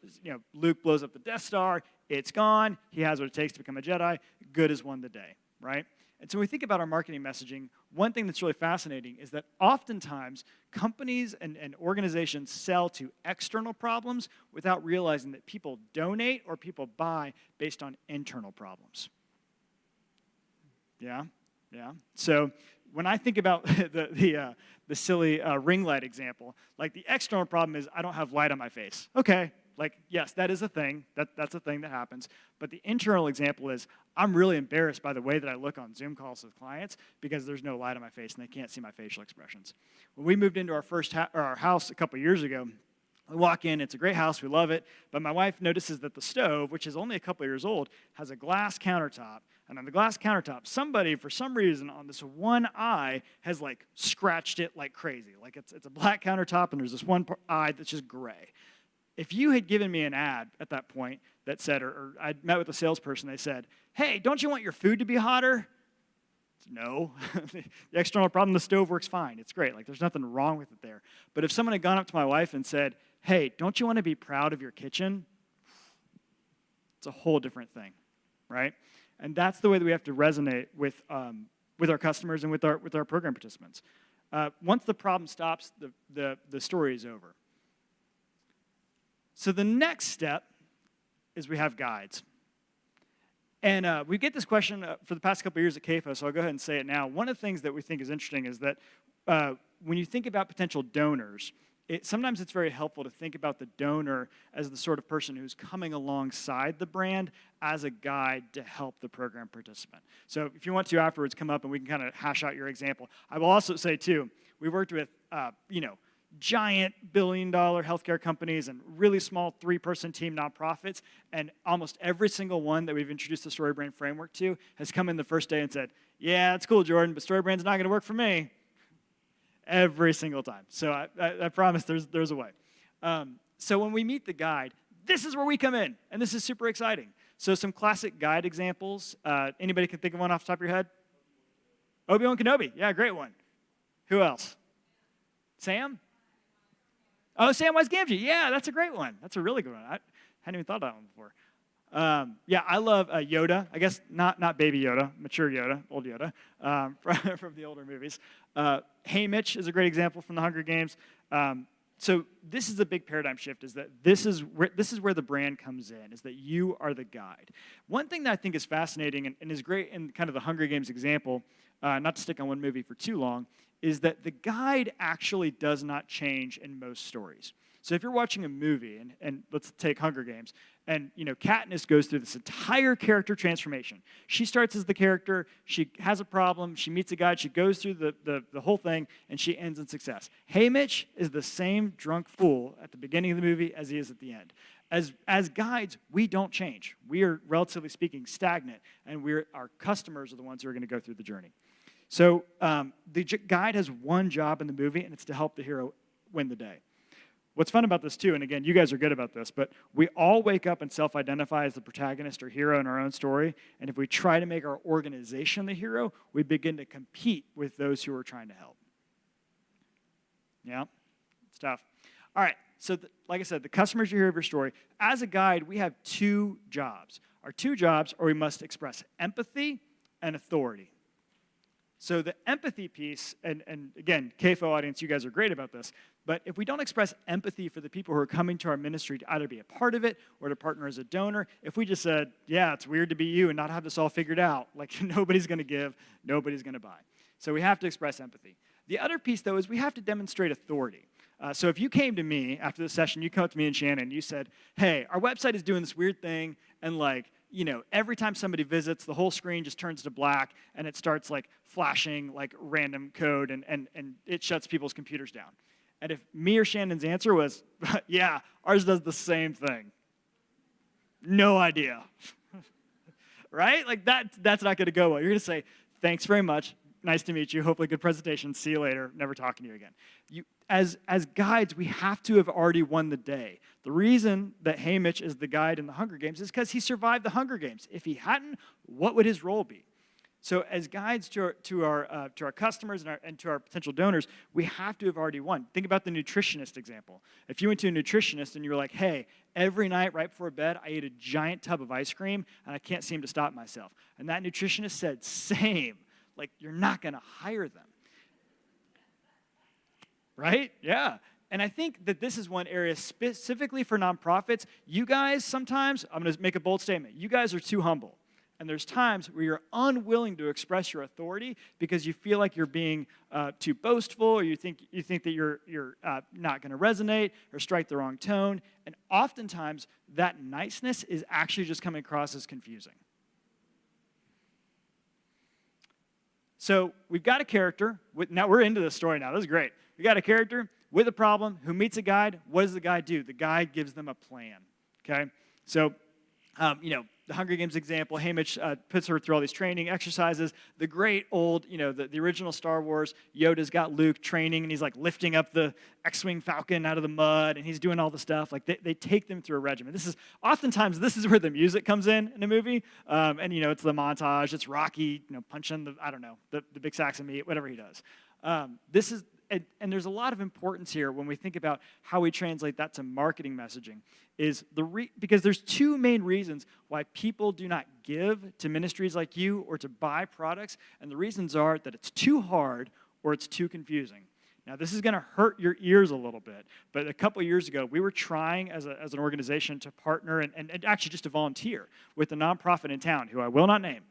Luke blows up the Death Star, it's gone, he has what it takes to become a Jedi, good has won the day, right? And so when we think about our marketing messaging, one thing that's really fascinating is that oftentimes companies and organizations sell to external problems without realizing that people donate or people buy based on internal problems. Yeah? Yeah? So when I think about the silly ring light example, like the external problem is I don't have light on my face. Okay, like yes, that is a thing. That's a thing that happens. But the internal example is I'm really embarrassed by the way that I look on Zoom calls with clients because there's no light on my face and they can't see my facial expressions. When we moved into our first our house a couple years ago, we walk in, it's a great house, we love it, but my wife notices that the stove, which is only a couple years old, has a glass countertop, and on the glass countertop, somebody, for some reason, on this one eye, has like scratched it like crazy. Like it's a black countertop, and there's this one eye that's just gray. If you had given me an ad at that point that said, or I'd met with a salesperson, they said, hey, don't you want your food to be hotter? No. The external problem, the stove works fine. It's great. Like, there's nothing wrong with it there. But if someone had gone up to my wife and said, hey, don't you want to be proud of your kitchen? It's a whole different thing, right? And that's the way that we have to resonate with our customers and with our program participants. Once the problem stops, the story is over. So the next step is we have guides. And we get this question for the past couple of years at CAFO, so I'll go ahead and say it now. One of the things that we think is interesting is that when you think about potential donors, sometimes it's very helpful to think about the donor as the sort of person who's coming alongside the brand as a guide to help the program participant. So if you want to afterwards, come up and we can kind of hash out your example. I will also say, too, we worked with, giant billion-dollar healthcare companies and really small 3-person team nonprofits, and almost every single one that we've introduced the StoryBrand framework to has come in the first day and said, yeah, it's cool, Jordan, but StoryBrand's not going to work for me. Every single time. So I promise there's a way. So when we meet the guide, this is where we come in, and this is super exciting. So some classic guide examples. Anybody can think of one off the top of your head? Obi-Wan Kenobi. Yeah, great one. Who else? Sam? Oh, Samwise Gamgee. Yeah, that's a great one. That's a really good one. I hadn't even thought of that one before. Yeah, I love Yoda. I guess not baby Yoda, mature Yoda, old Yoda, from the older movies. Haymitch is a great example from the Hunger Games. So this is a big paradigm shift, is that this is where the brand comes in, is that you are the guide. One thing that I think is fascinating and is great in kind of the Hunger Games example, not to stick on one movie for too long, is that the guide actually does not change in most stories. So if you're watching a movie, and let's take Hunger Games, and Katniss goes through this entire character transformation. She starts as the character, she has a problem, she meets a guide, she goes through the whole thing, and she ends in success. Haymitch is the same drunk fool at the beginning of the movie as he is at the end. As guides, we don't change. We are, relatively speaking, stagnant, and our customers are the ones who are going to go through the journey. So the guide has one job in the movie, and it's to help the hero win the day. What's fun about this, too, and again, you guys are good about this, but we all wake up and self-identify as the protagonist or hero in our own story, and if we try to make our organization the hero, we begin to compete with those who are trying to help. Yeah, it's tough. All right, so like I said, the customer's your hero of your story. As a guide, we have 2 jobs. Our 2 jobs are we must express empathy and authority. So the empathy piece, and again, CAFO audience, you guys are great about this, but if we don't express empathy for the people who are coming to our ministry to either be a part of it or to partner as a donor, if we just said, yeah, it's weird to be you and not have this all figured out, like nobody's going to give, nobody's going to buy. So we have to express empathy. The other piece, though, is we have to demonstrate authority. So if you came to me after the session, you come up to me and Shannon, and you said, hey, our website is doing this weird thing, and every time somebody visits, the whole screen just turns to black, and it starts flashing random code, and it shuts people's computers down. And if me or Shannon's answer was, yeah, ours does the same thing. No idea. Right? That's not going to go well. You're going to say, thanks very much. Nice to meet you. Hopefully good presentation. See you later. Never talking to you again. As guides, we have to have already won the day. The reason that Haymitch is the guide in the Hunger Games is because he survived the Hunger Games. If he hadn't, what would his role be? So as guides to our customers and to our potential donors, we have to have already won. Think about the nutritionist example. If you went to a nutritionist and you were like, hey, every night right before bed, I eat a giant tub of ice cream, and I can't seem to stop myself. And that nutritionist said, same. like you're not going to hire them. Right? Yeah. And I think that this is one area specifically for nonprofits. You guys sometimes, I'm going to make a bold statement, you guys are too humble. And there's times where you're unwilling to express your authority because you feel like you're being too boastful, or you think that you're not going to resonate or strike the wrong tone. And oftentimes, that niceness is actually just coming across as confusing. So we've got a character. Now we're into this story now. This is great. We got a character with a problem who meets a guide. What does the guide do? The guide gives them a plan. Okay? So, the Hunger Games example, Haymitch puts her through all these training exercises. The great old, the original Star Wars, Yoda's got Luke training, and he's like lifting up the X-Wing Falcon out of the mud, and he's doing all the stuff. Like they take them through a regimen. This is where the music comes in a movie, and it's the montage. It's Rocky, punching the big sacks of meat, whatever he does. And there's a lot of importance here when we think about how we translate that to marketing messaging, because there's two main reasons why people do not give to ministries like you or to buy products, and the reasons are that it's too hard or it's too confusing. Now, this is going to hurt your ears a little bit, but a couple years ago, we were trying as an organization to partner and actually just to volunteer with a nonprofit in town who I will not name,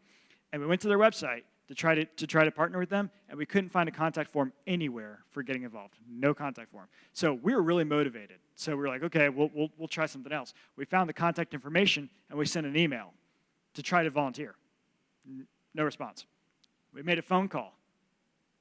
and we went to their website to try to partner with them, and we couldn't find a contact form anywhere for getting involved. No contact form. So we were really motivated. So we were like, okay, we'll try something else. We found the contact information, and we sent an email to try to volunteer. No response. We made a phone call.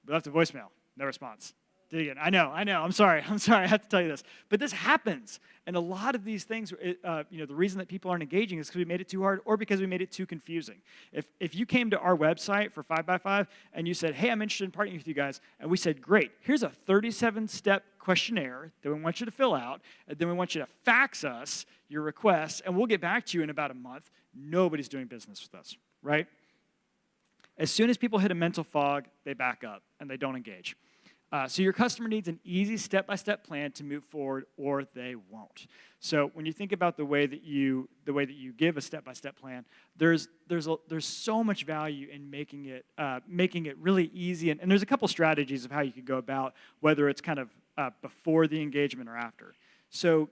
We left a voicemail. No response. Did it again. I know. I'm sorry. I have to tell you this. But this happens. And a lot of these things, the reason that people aren't engaging is because we made it too hard or because we made it too confusing. If you came to our website for 5x5 and you said, hey, I'm interested in partnering with you guys, and we said, great, here's a 37-step questionnaire that we want you to fill out, and then we want you to fax us your requests, and we'll get back to you in about a month, nobody's doing business with us, right? As soon as people hit a mental fog, they back up and they don't engage. So your customer needs an easy step-by-step plan to move forward, or they won't. So when you think about the way that you give a step-by-step plan, there's so much value in making it really easy. And there's a couple strategies of how you could go about whether it's kind of before the engagement or after. So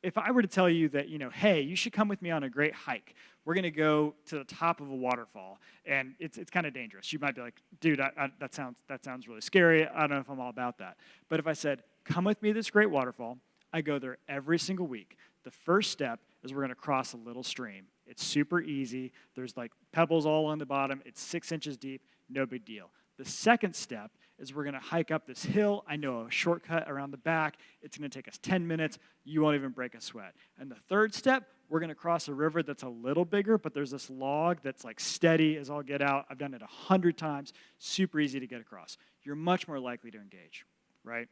if I were to tell you that, hey, you should come with me on a great hike. We're going to go to the top of a waterfall, and it's kind of dangerous. You might be like, dude, that sounds really scary. I don't know if I'm all about that. But if I said, come with me to this great waterfall, I go there every single week. The first step is we're going to cross a little stream. It's super easy. There's like pebbles all on the bottom. It's 6 inches deep. No big deal. The second step is we're going to hike up this hill. I know a shortcut around the back. It's going to take us 10 minutes. You won't even break a sweat. And the third step, we're going to cross a river that's a little bigger, but there's this log that's like steady as all get out. I've done it 100 times. Super easy to get across. You're much more likely to engage, right?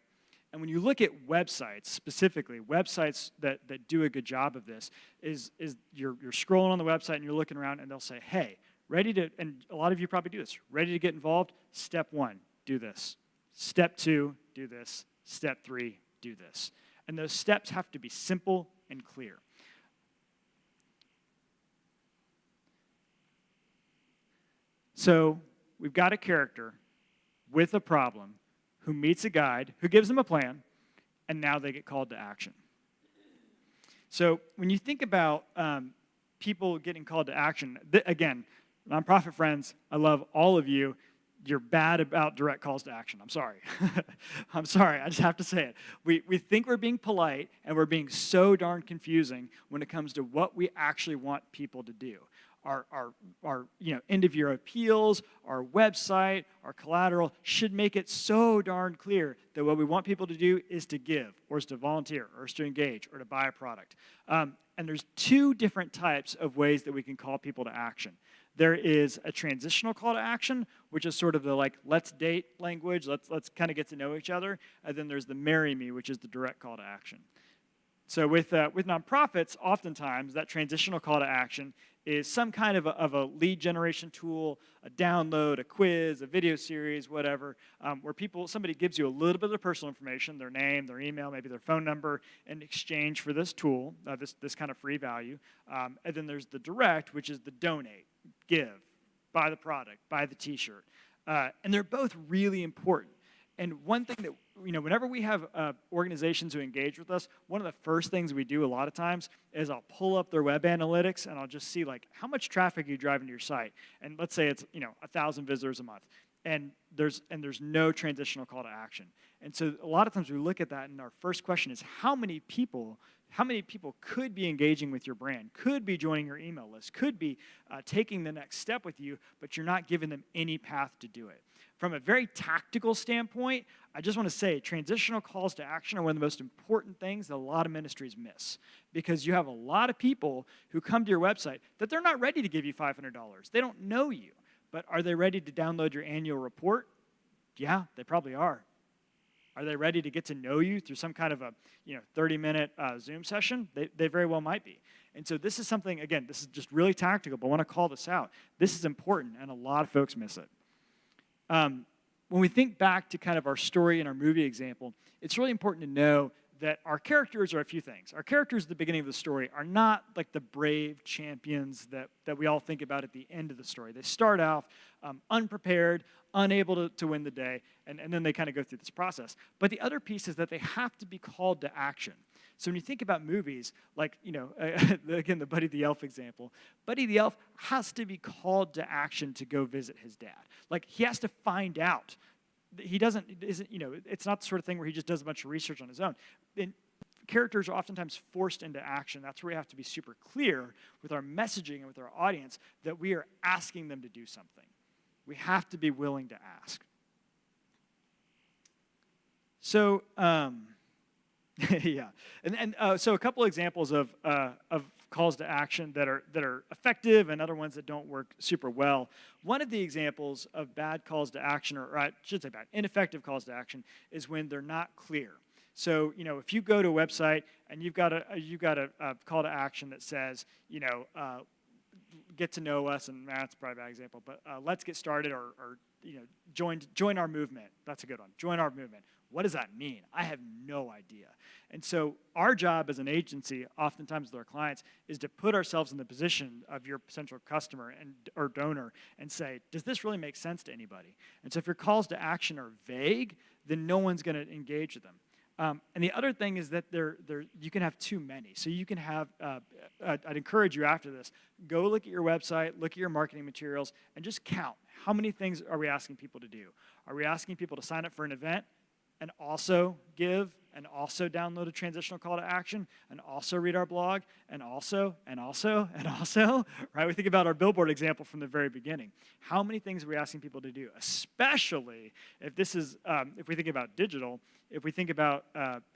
And when you look at websites, specifically, websites that do a good job of this, is you're scrolling on the website and you're looking around and they'll say, hey, ready to, and a lot of you probably do this, ready to get involved? Step 1, do this. Step 2, do this. Step 3, do this. And those steps have to be simple and clear. So we've got a character with a problem who meets a guide, who gives them a plan, and now they get called to action. So when you think about people getting called to action, again, nonprofit friends, I love all of you. You're bad about direct calls to action. I'm sorry. I'm sorry. I just have to say it. We think we're being polite, and we're being so darn confusing when it comes to what we actually want people to do. Our end-of-year appeals, our website, our collateral should make it so darn clear that what we want people to do is to give, or is to volunteer, or is to engage, or to buy a product. And there's 2 different types of ways that we can call people to action. There is a transitional call to action, which is sort of the like, let's date language, let's kind of get to know each other. And then there's the marry me, which is the direct call to action. So with nonprofits, oftentimes that transitional call to action is some kind of a lead generation tool, a download, a quiz, a video series, whatever, where somebody gives you a little bit of personal information, their name, their email, maybe their phone number, in exchange for this tool, this kind of free value. And then there's the direct, which is the donate, give, buy the product, buy the t-shirt. And they're both really important. And one thing that, whenever we have organizations who engage with us, one of the first things we do a lot of times is I'll pull up their web analytics and I'll just see like how much traffic you drive into your site. And let's say it's 1,000 visitors a month. And there's no transitional call to action. And so a lot of times we look at that and our first question is how many people could be engaging with your brand, could be joining your email list, could be taking the next step with you, but you're not giving them any path to do it. From a very tactical standpoint, I just want to say transitional calls to action are one of the most important things that a lot of ministries miss, because you have a lot of people who come to your website that they're not ready to give you $500. They don't know you, but are they ready to download your annual report? Yeah, they probably are. Are they ready to get to know you through some kind of a 30-minute Zoom session? They very well might be. And so this is something, again, this is just really tactical, but I want to call this out. This is important, and a lot of folks miss it. When we think back to kind of our story and our movie example, it's really important to know that our characters are a few things. Our characters at the beginning of the story are not like the brave champions that we all think about at the end of the story. They start off unprepared, unable to win the day, and then they kind of go through this process. But the other piece is that they have to be called to action. So when you think about movies, like, again, the Buddy the Elf example, Buddy the Elf has to be called to action to go visit his dad. Like, he has to find out. It's not the sort of thing where he just does a bunch of research on his own. And characters are oftentimes forced into action. That's where we have to be super clear with our messaging and with our audience that we are asking them to do something. We have to be willing to ask. So, yeah, so a couple examples of calls to action that are effective and other ones that don't work super well. One of the examples of bad calls to action, or I should say bad, ineffective calls to action, is when they're not clear. So, if you go to a website and you've got a call to action that says, get to know us, and that's probably a bad example, but let's get started, or join our movement. That's a good one. Join our movement. What does that mean? I have no idea. And so our job as an agency, oftentimes with our clients, is to put ourselves in the position of your potential customer or donor and say, does this really make sense to anybody? And so if your calls to action are vague, then no one's going to engage with them. And the other thing is that you can have too many. So you can have, I'd encourage you after this, go look at your website, look at your marketing materials, and just count. How many things are we asking people to do? Are we asking people to sign up for an event and also give, and also download a transitional call to action, and also read our blog, and also, right? We think about our billboard example from the very beginning. How many things are we asking people to do? Especially if this is, if we think about digital, if we think about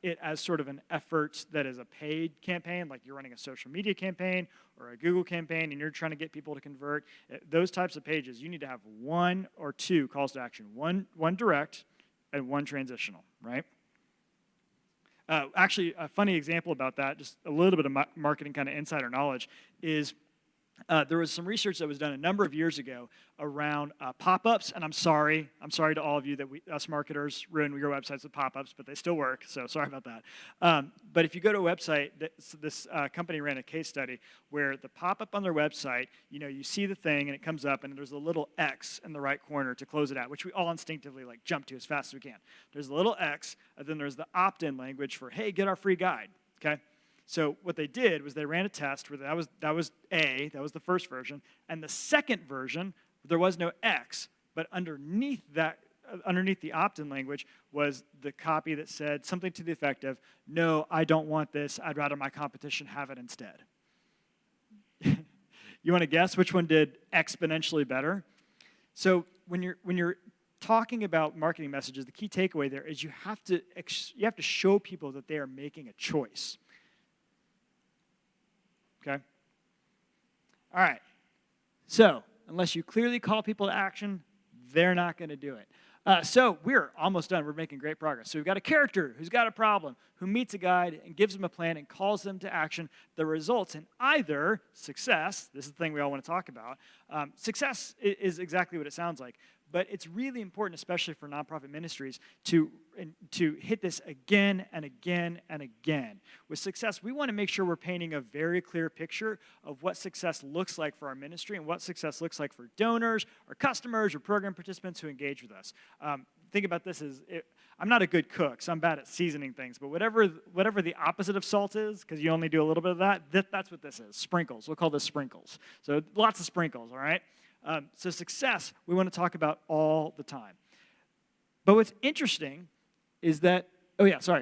it as sort of an effort that is a paid campaign, like you're running a social media campaign or a Google campaign and you're trying to get people to convert, those types of pages, you need to have one or two calls to action, one direct and one transitional, right? Actually, a funny example about that, just a little bit of marketing kind of insider knowledge, is there was some research that was done a number of years ago around pop-ups, and I'm sorry to all of you that us marketers ruin your websites with pop-ups, but they still work, so sorry about that. But if you go to a website, this company ran a case study where the pop-up on their website, you see the thing and it comes up and there's a little X in the right corner to close it out, which we all instinctively jump to as fast as we can. There's a little X, and then there's the opt-in language for, hey, get our free guide, okay? So what they did was they ran a test where that was the first version, and the second version, there was no X, but underneath the opt-in language was the copy that said something to the effect of, no, I don't want this, I'd rather my competition have it instead. You want to guess which one did exponentially better? So when you're talking about marketing messages, the key takeaway there is you have to show people that they are making a choice. Okay? All right. So, unless you clearly call people to action, they're not going to do it. So, we're almost done. We're making great progress. So, we've got a character who's got a problem, who meets a guide and gives them a plan and calls them to action that results in either success, this is the thing we all want to talk about, success is exactly what it sounds like, But it's really important, especially for nonprofit ministries, to hit this again and again and again. With success, we want to make sure we're painting a very clear picture of what success looks like for our ministry and what success looks like for donors, or customers, or program participants who engage with us. Think about this as, I'm not a good cook, so I'm bad at seasoning things, but whatever the opposite of salt is, because you only do a little bit of that's what this is, sprinkles. We'll call this sprinkles. So lots of sprinkles, all right? So success, we want to talk about all the time. But what's interesting is that,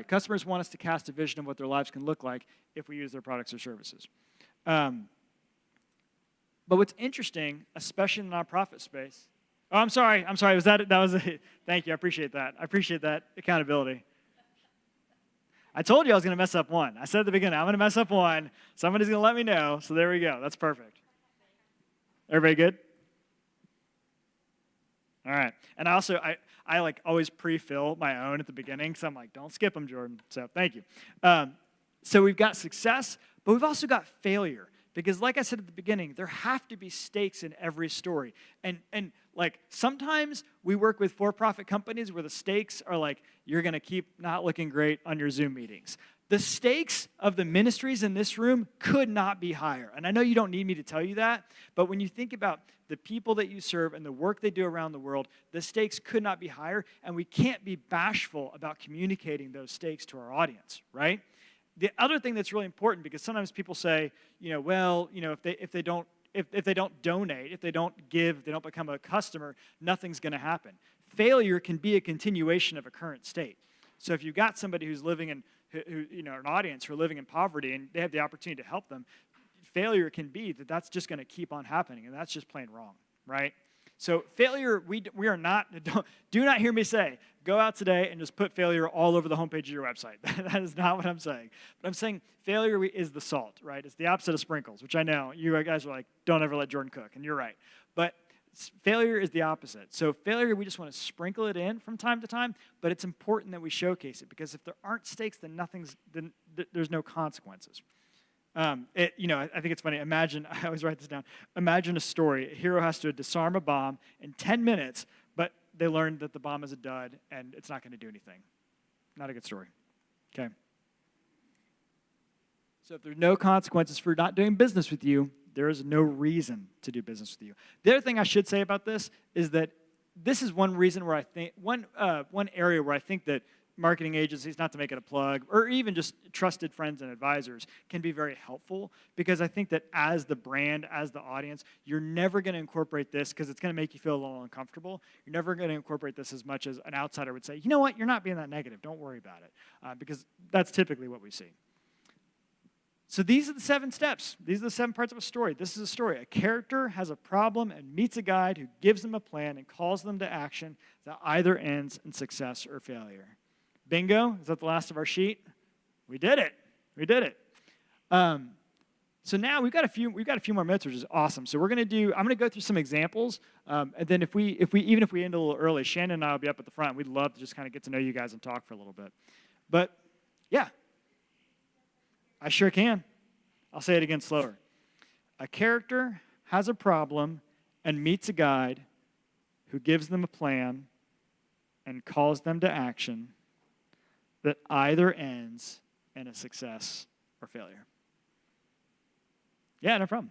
customers want us to cast a vision of what their lives can look like if we use their products or services. But what's interesting, especially in the nonprofit space, I'm sorry, thank you, I appreciate that. I appreciate that accountability. I told you I was going to mess up one. I said at the beginning, I'm going to mess up one. Somebody's going to let me know, so there we go. That's perfect. Everybody good? All right. And I like always pre-fill my own at the beginning, so I'm like, don't skip them, Jordan. So thank you. So we've got success, but we've also got failure. Because like I said at the beginning, there have to be stakes in every story. And like sometimes we work with for-profit companies where the stakes are like, you're going to keep not looking great on your Zoom meetings. The stakes of the ministries in this room could not be higher. And I know you don't need me to tell you that, but when you think about the people that you serve and the work they do around the world, the stakes could not be higher, and we can't be bashful about communicating those stakes to our audience, right? The other thing that's really important, because sometimes people say, if they don't donate, if they don't give, if they don't become a customer, nothing's going to happen. Failure can be a continuation of a current state. So if you've got somebody who's living in, an audience who are living in poverty and they have the opportunity to help them, failure can be that that's just going to keep on happening, and that's just plain wrong, right? So failure, we are not, do not hear me say, go out today and just put failure all over the homepage of your website. That is not what I'm saying. But I'm saying failure is the salt, right? It's the opposite of sprinkles, which I know you guys are like, don't ever let Jordan cook, and you're right. But failure is the opposite. So failure, we just want to sprinkle it in from time to time, but it's important that we showcase it, because if there aren't stakes, then there's no consequences. I think it's funny. Imagine, I always write this down. Imagine a story. A hero has to disarm a bomb in 10 minutes, but they learn that the bomb is a dud and it's not going to do anything. Not a good story. Okay. So if there's no consequences for not doing business with you, there is no reason to do business with you. The other thing I should say about this is that this is one reason where I think, one area where I think that marketing agencies, not to make it a plug, or even just trusted friends and advisors can be very helpful, because I think that as the brand, as the audience, you're never going to incorporate this because it's going to make you feel a little uncomfortable. You're never going to incorporate this as much as an outsider would say, you know what, you're not being that negative. Don't worry about it, because that's typically what we see. So these are the 7 steps. These are the 7 parts of a story. This is a story. A character has a problem and meets a guide who gives them a plan and calls them to action that either ends in success or failure. Bingo. Is that the last of our sheet? We did it. We did it. So now we've got a few more minutes, which is awesome. So I'm going to go through some examples, and then if we end a little early, Shannon and I will be up at the front. We'd love to just kind of get to know you guys and talk for a little bit. But yeah, I sure can. I'll say it again slower. A character has a problem and meets a guide who gives them a plan and calls them to action that either ends in a success or failure. Yeah, no problem.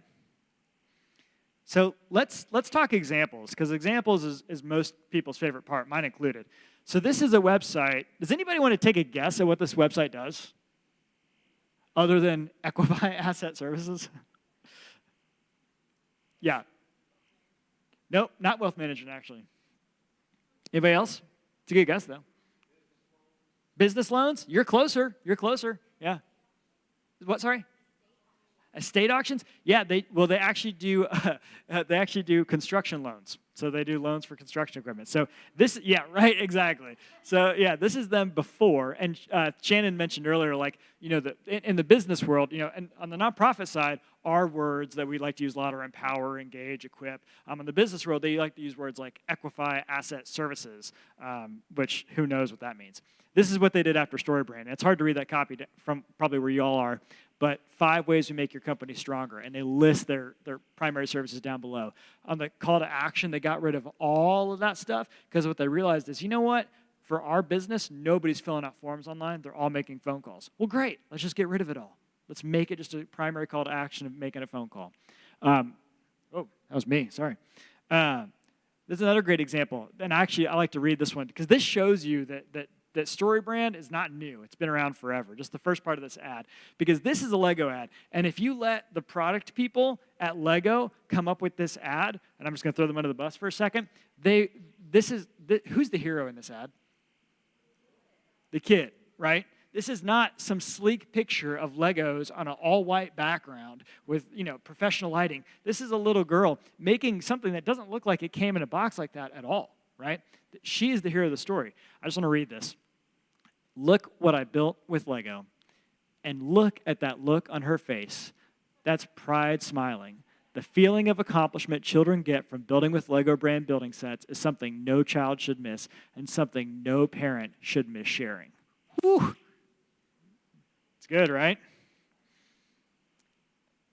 So let's talk examples, because examples is most people's favorite part, mine included. So this is a website. Does anybody want to take a guess at what this website does? Other than Equify Asset Services? Yeah. Nope, not wealth management, actually. Anybody else? It's a good guess, though. Business loans? You're closer. You're closer. Yeah. What? Sorry. Estate auctions? Yeah. They actually do construction loans. So they do loans for construction equipment. So this, yeah, right, exactly. So yeah, this is them before. And Shannon mentioned earlier, like, in the business world, and on the nonprofit side, our words that we like to use a lot are empower, engage, equip. In the business world, they like to use words like equify, asset, services, which who knows what that means. This is what they did after StoryBrand. It's hard to read that copy from probably where you all are, but 5 ways we make your company stronger, and they list their primary services down below. On the call to action, they got rid of all of that stuff because what they realized is, you know what? For our business, nobody's filling out forms online. They're all making phone calls. Well, great. Let's just get rid of it all. Let's make it just a primary call to action of making a phone call. Oh, that was me. Sorry. This is another great example. And actually, I like to read this one because this shows you that StoryBrand is not new. It's been around forever, just the first part of this ad. Because this is a Lego ad. And if you let the product people at Lego come up with this ad, and I'm just going to throw them under the bus for a second, who's the hero in this ad? The kid, right? This is not some sleek picture of Legos on an all-white background with, professional lighting. This is a little girl making something that doesn't look like it came in a box like that at all, right? She is the hero of the story. I just want to read this. Look what I built with Lego, and look at that look on her face. That's pride smiling. The feeling of accomplishment children get from building with Lego brand building sets is something no child should miss and something no parent should miss sharing. Whew. It's good, right?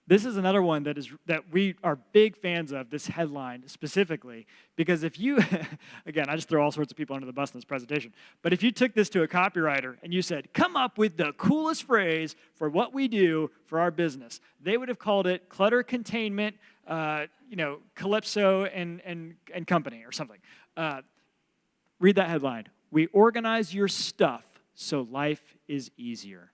This is another one that we are big fans of, this headline specifically, because if you, again, I just throw all sorts of people under the bus in this presentation, but if you took this to a copywriter and you said, come up with the coolest phrase for what we do for our business, they would have called it clutter containment, Calypso and company or something. Read that headline. We organize your stuff so life is easier.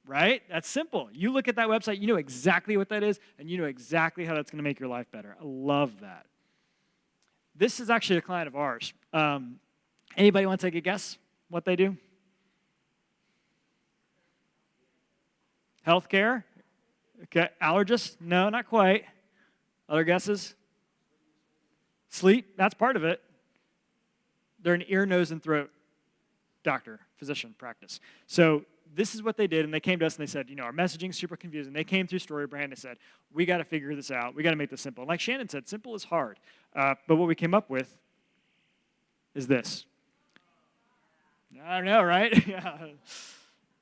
Right? That's simple. You look at that website, you know exactly what that is, and you know exactly how that's going to make your life better. I love that. This is actually a client of ours. Anybody want to take a guess what they do? Healthcare? Okay. Allergist? No, not quite. Other guesses? Sleep? That's part of it. They're an ear, nose, and throat doctor, physician practice. So this is what they did, and they came to us and they said, our messaging's super confusing. They came through StoryBrand and they said, we got to figure this out. We got to make this simple. And like Shannon said, simple is hard. But what we came up with is this. I don't know, right? Yeah.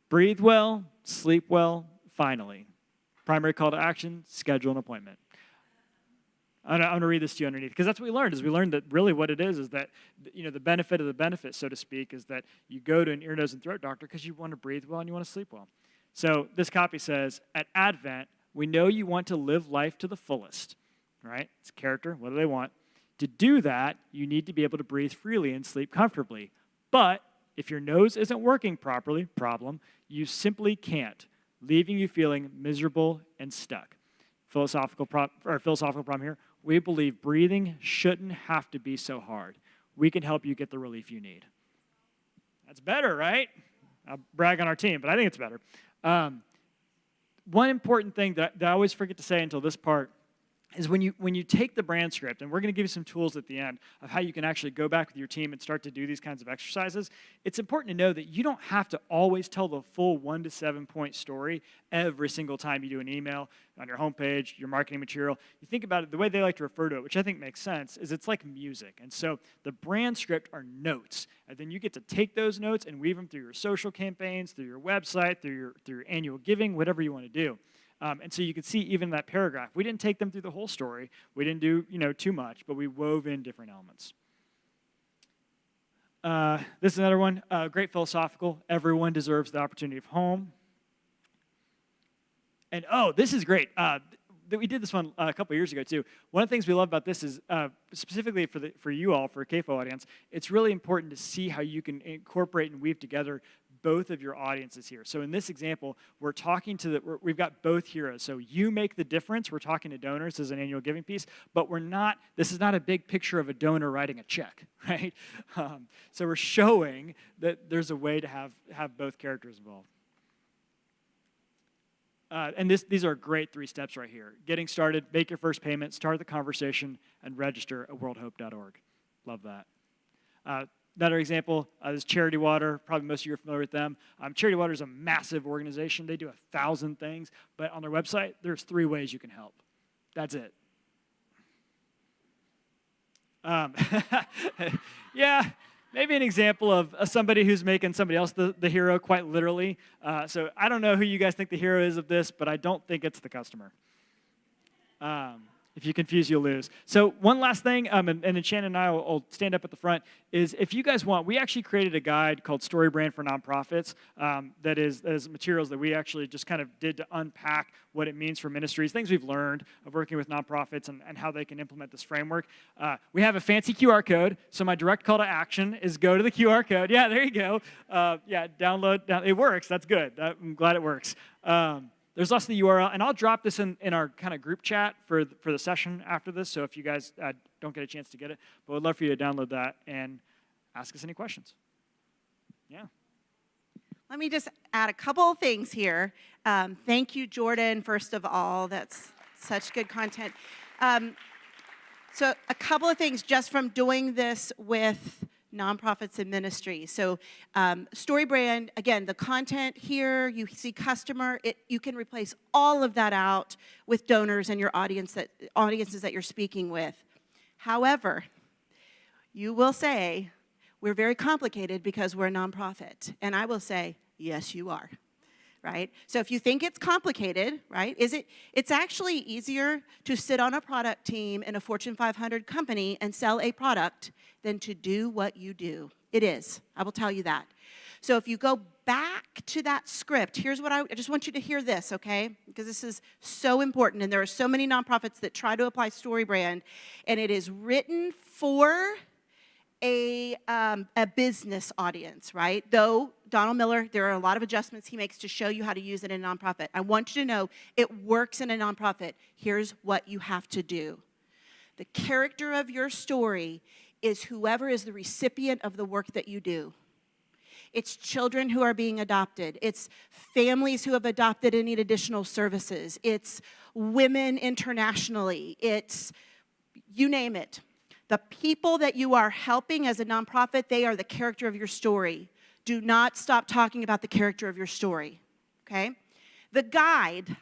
Breathe well, sleep well, finally. Primary call to action, schedule an appointment. I'm going to read this to you underneath, because that's what we learned, is we learned that really what it is that, the benefit of the benefit, so to speak, is that you go to an ear, nose, and throat doctor because you want to breathe well and you want to sleep well. So this copy says, at Advent, we know you want to live life to the fullest, right? It's character, what do they want? To do that, you need to be able to breathe freely and sleep comfortably. But if your nose isn't working properly, problem, you simply can't, leaving you feeling miserable and stuck. Philosophical problem here. We believe breathing shouldn't have to be so hard. We can help you get the relief you need. That's better, right? I'll brag on our team, but I think it's better. One important thing that I always forget to say until this part is when you take the brand script, and we're going to give you some tools at the end of how you can actually go back with your team and start to do these kinds of exercises, it's important to know that you don't have to always tell the full 1 to 7 point story every single time you do an email, on your homepage, your marketing material. You think about it, the way they like to refer to it, which I think makes sense, is it's like music. And so the brand script are notes, and then you get to take those notes and weave them through your social campaigns, through your website, through your annual giving, whatever you want to do. And so you can see even that paragraph. We didn't take them through the whole story. We didn't do too much, but we wove in different elements. This is another one, great philosophical. Everyone deserves the opportunity of home. And this is great. We did this one a couple years ago too. One of the things we love about this is specifically for you all, for a CAFO audience, it's really important to see how you can incorporate and weave together both of your audiences here. So in this example, we're talking to we've got both heroes. So you make the difference. We're talking to donors as an annual giving piece, but this is not a big picture of a donor writing a check, right? So we're showing that there's a way to have both characters involved. And these are great 3 steps right here. Getting started, make your first payment, start the conversation, and register at worldhope.org. Love that. Another example is Charity Water. Probably most of you are familiar with them. Charity Water is a massive organization. They do 1,000 things, but on their website, there's 3 ways you can help. That's it. Yeah, maybe an example of somebody who's making somebody else the hero, quite literally. So I don't know who you guys think the hero is of this, but I don't think it's the customer. If you confuse, you'll lose. So one last thing, and then Shannon and I will stand up at the front, is if you guys want, we actually created a guide called Story Brand for Nonprofits that is materials that we actually just kind of did to unpack what it means for ministries, things we've learned of working with nonprofits and how they can implement this framework. We have a fancy QR code, so my direct call to action is go to the QR code. Yeah, there you go. Download. It works. That's good. I'm glad it works. There's also the URL, and I'll drop this in our kind of group chat for the session after this, so if you guys don't get a chance to get it, but we'd love for you to download that and ask us any questions. Yeah. Let me just add a couple of things here. Thank you, Jordan, first of all. That's such good content. So a couple of things just from doing this with nonprofits and ministries. So Story Brand, again, the content here, you see customer, you can replace all of that out with donors and your audiences that you're speaking with. However, you will say, we're very complicated because we're a nonprofit. And I will say, yes, you are. Right? So if you think it's complicated, right, it's actually easier to sit on a product team in a Fortune 500 company and sell a product than to do what you do. It is. I will tell you that. So if you go back to that script, here's what I just want you to hear this, okay? Because this is so important, and there are so many nonprofits that try to apply Story Brand, and it is written for a business audience, right? Though Donald Miller, there are a lot of adjustments he makes to show you how to use it in a nonprofit. I want you to know it works in a nonprofit. Here's what you have to do. The character of your story is whoever is the recipient of the work that you do. It's children who are being adopted. It's families who have adopted and need additional services. It's women internationally. It's, you name it. The people that you are helping as a nonprofit, they are the character of your story. Do not stop talking about the character of your story, okay? The guide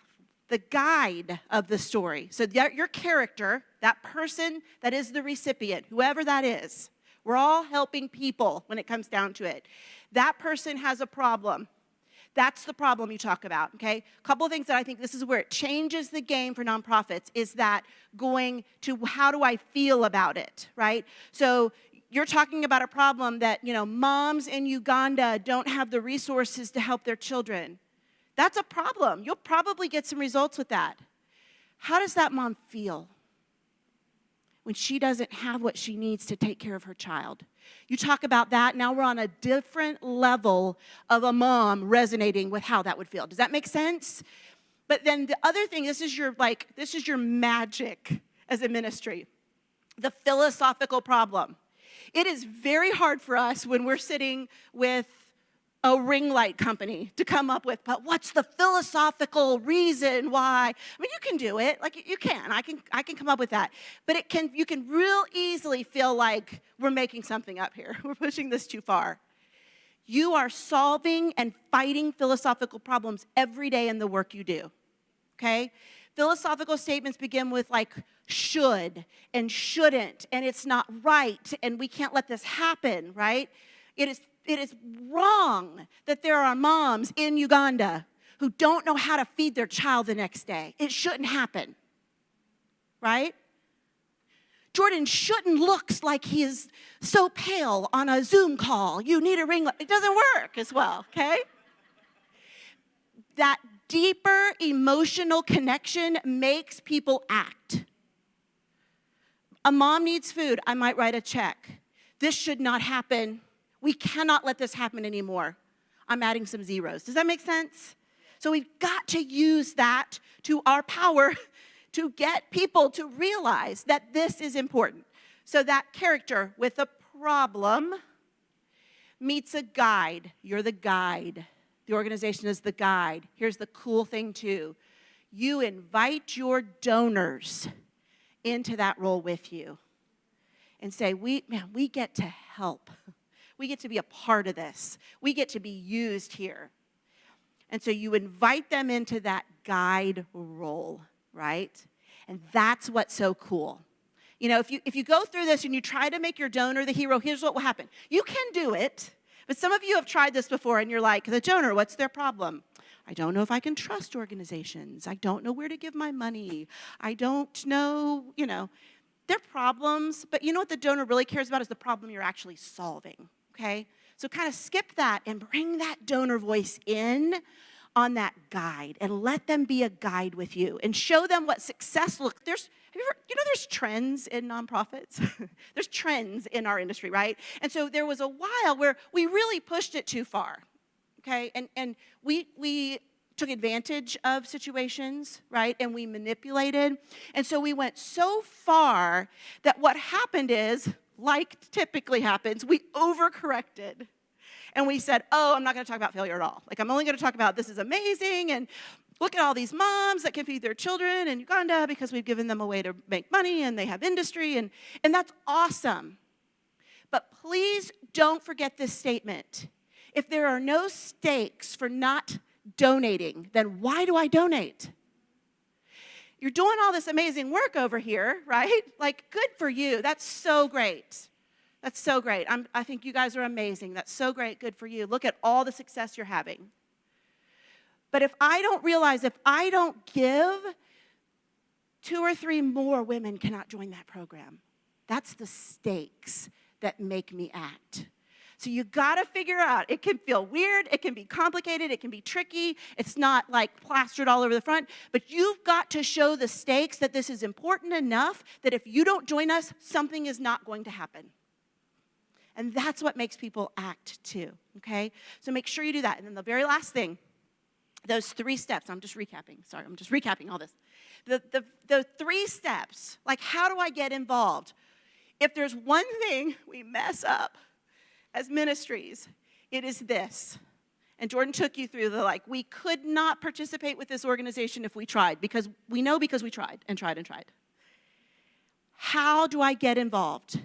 of the story. So your character, that person that is the recipient, whoever that is, we're all helping people when it comes down to it. That person has a problem. That's the problem you talk about, okay? A couple of things that I think this is where it changes the game for nonprofits is that going to how do I feel about it, right? So you're talking about a problem that, moms in Uganda don't have the resources to help their children. That's a problem. You'll probably get some results with that. How does that mom feel when she doesn't have what she needs to take care of her child? You talk about that, now we're on a different level of a mom resonating with how that would feel. Does that make sense? But then the other thing, this is your magic as a ministry. The philosophical problem. It is very hard for us when we're sitting with a ring light company to come up with, but what's the philosophical reason why? I mean, you can do it, like you can. I can come up with that. But you can real easily feel like we're making something up here. We're pushing this too far. You are solving and fighting philosophical problems every day in the work you do, okay? Philosophical statements begin with like should and shouldn't, and it's not right, and we can't let this happen, right? It is wrong that there are moms in Uganda who don't know how to feed their child the next day. It shouldn't happen, right? Jordan shouldn't look like he is so pale on a Zoom call. You need a ring light. It doesn't work as well, okay? That deeper emotional connection makes people act. A mom needs food. I might write a check. This should not happen. We cannot let this happen anymore. I'm adding some zeros. Does that make sense? So we've got to use that to our power to get people to realize that this is important. So that character with a problem meets a guide. You're the guide. The organization is the guide. Here's the cool thing too. You invite your donors into that role with you and say, we get to help. We get to be a part of this. We get to be used here. And so you invite them into that guide role, right? And that's what's so cool. You know, if you go through this and you try to make your donor the hero, here's what will happen. You can do it, but some of you have tried this before and you're like, the donor, what's their problem? I don't know if I can trust organizations. I don't know where to give my money. I don't know, their problems. But you know what the donor really cares about is the problem you're actually solving, okay? So kind of skip that and bring that donor voice in on that guide and let them be a guide with you and show them what success looks. There's trends in nonprofits. There's trends in our industry, right? And so there was a while where we really pushed it too far, okay? And we took advantage of situations, right? And we manipulated. And so we went so far that what happened is, like typically happens, we overcorrected. And we said, I'm not going to talk about failure at all. Like, I'm only going to talk about this is amazing, and look at all these moms that can feed their children in Uganda because we've given them a way to make money, and they have industry, and that's awesome. But please don't forget this statement. If there are no stakes for not donating, then why do I donate? You're doing all this amazing work over here, right? Like, good for you. That's so great. That's so great. I think you guys are amazing. That's so great. Good for you. Look at all the success you're having. But if I don't give, 2 or 3 more women cannot join that program. That's the stakes that make me act. So you got to figure out, it can feel weird, it can be complicated, it can be tricky, it's not like plastered all over the front, but you've got to show the stakes that this is important enough that if you don't join us, something is not going to happen. And that's what makes people act too, okay? So make sure you do that. And then the very last thing, those 3 steps, I'm just recapping all this. The 3 steps, like how do I get involved? If there's one thing we mess up as ministries, it is this. And Jordan took you through we could not participate with this organization if we tried, because we tried and tried and tried. How do I get involved?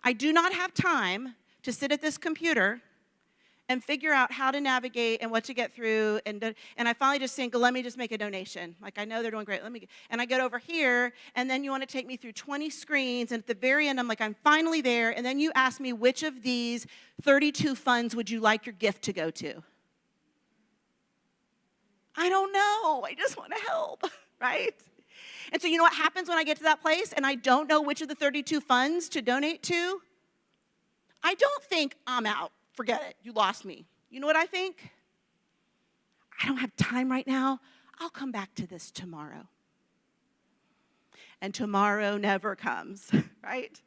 I do not have time to sit at this computer and figure out how to navigate and what to get through. And I finally just think, let me just make a donation. Like, I know they're doing great. And I get over here, and then you want to take me through 20 screens. And at the very end, I'm like, I'm finally there. And then you ask me, which of these 32 funds would you like your gift to go to? I don't know. I just want to help, right? And so you know what happens when I get to that place and I don't know which of the 32 funds to donate to? I don't think, I'm out. Forget it. You lost me. You know what I think? I don't have time right now. I'll come back to this tomorrow. And tomorrow never comes, right?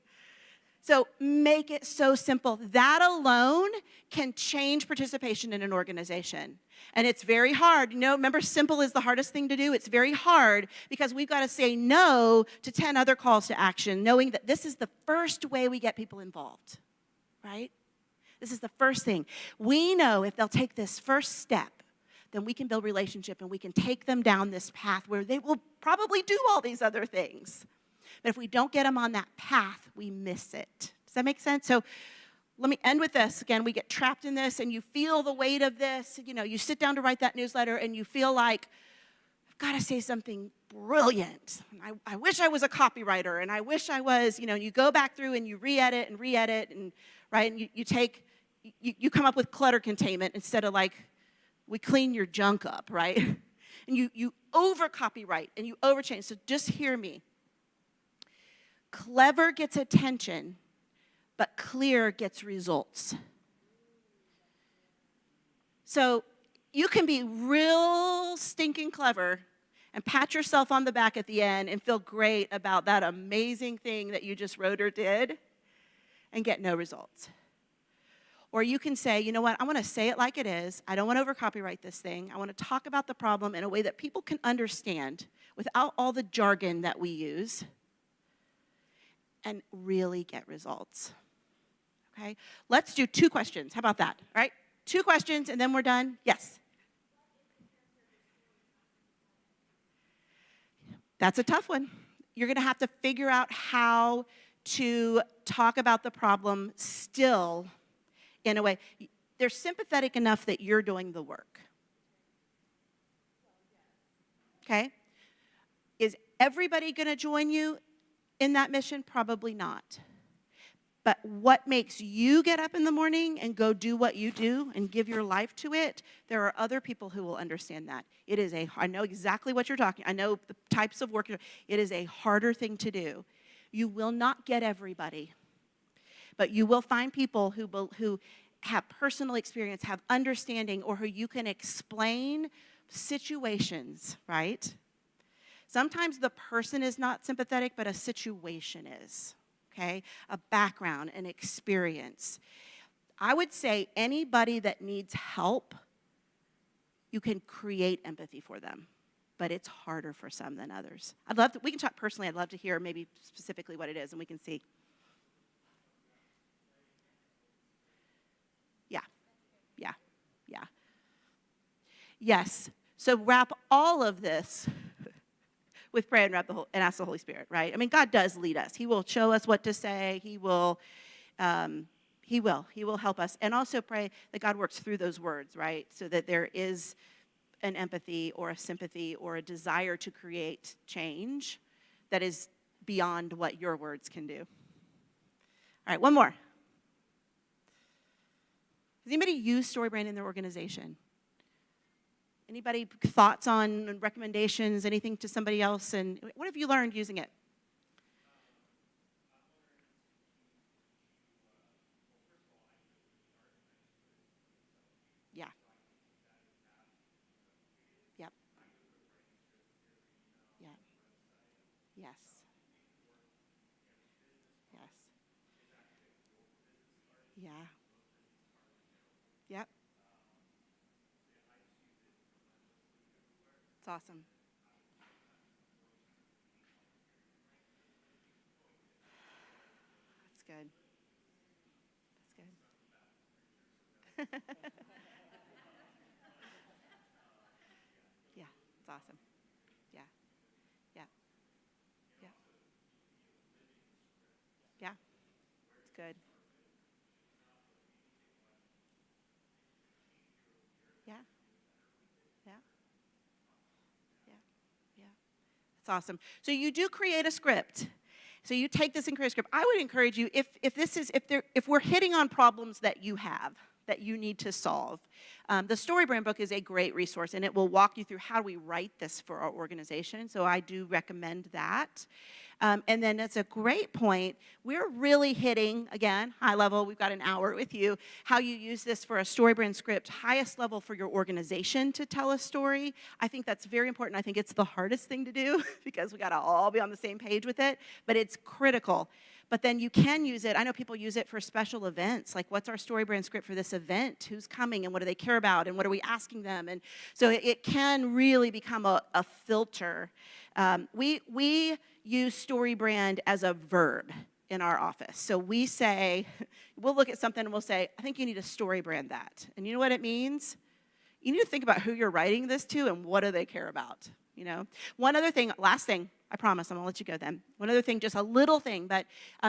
So make it so simple. That alone can change participation in an organization. And it's very hard. Remember, simple is the hardest thing to do. It's very hard because we've got to say no to 10 other calls to action, knowing that this is the first way we get people involved, right? This is the first thing. We know if they'll take this first step, then we can build relationship and we can take them down this path where they will probably do all these other things. But if we don't get them on that path, we miss it. Does that make sense? So let me end with this. Again, we get trapped in this and you feel the weight of this. You sit down to write that newsletter and you feel like, I've got to say something brilliant. I wish I was a copywriter and I wish I was, you go back through and you re-edit and right? And you come up with clutter containment instead of we clean your junk up, right? And you over-copyright and you over-change. So just hear me. Clever gets attention, but clear gets results. So you can be real stinking clever and pat yourself on the back at the end and feel great about that amazing thing that you just wrote or did and get no results. Or you can say, you know what, I want to say it like it is. I don't want to over-copyright this thing. I want to talk about the problem in a way that people can understand without all the jargon that we use and really get results. Okay? Let's do 2 questions. How about that? All right? 2 questions and then we're done. Yes? That's a tough one. You're going to have to figure out how to talk about the problem still in a way. They're sympathetic enough that you're doing the work. Okay? Is everybody going to join you in that mission? Probably not. But what makes you get up in the morning and go do what you do and give your life to it, there are other people who will understand that. I know exactly what you're talking. I know the types of work. It is a harder thing to do. You will not get everybody. But you will find people who have personal experience, have understanding, or who you can explain situations, right? Sometimes the person is not sympathetic, but a situation is. Okay, a background, an experience. I would say anybody that needs help, you can create empathy for them, but it's harder for some than others. We can talk personally. I'd love to hear maybe specifically what it is, and we can see. Yeah. Yes, so wrap all of this with prayer and ask the Holy Spirit, right? I mean, God does lead us. He will show us what to say. He will help us. And also pray that God works through those words, right? So that there is an empathy or a sympathy or a desire to create change that is beyond what your words can do. All right, one more. Does anybody use StoryBrand in their organization? Anybody thoughts on recommendations, anything to somebody else? And what have you learned using it? Yeah. Yep. Yeah. Yes. Yes. Yeah. Yep. It's awesome. That's good. That's good. Yeah, it's awesome. Yeah. Yeah. Yeah. Yeah. It's good. Yeah. Yeah. Yeah. Yeah. It's awesome. So you do create a script. So you take this and create a script. I would encourage you, if we're hitting on problems that you have, that you need to solve, the StoryBrand book is a great resource, and it will walk you through how we write this for our organization. So I do recommend that. And then that's a great point. We're really hitting, again, high level. We've got an hour with you. How you use this for a StoryBrand script, highest level for your organization to tell a story. I think that's very important. I think it's the hardest thing to do because we got to all be on the same page with it. But it's critical. But then you can use it. I know people use it for special events, like what's our StoryBrand script for this event? Who's coming and what do they care about and what are we asking them? And so it can really become a filter. We use StoryBrand as a verb in our office. So we say, we'll look at something and we'll say, I think you need to StoryBrand that. And you know what it means? You need to think about who you're writing this to and what do they care about, you know? One other thing, last thing, I promise I'm gonna let you go then. One other thing, just a little thing, but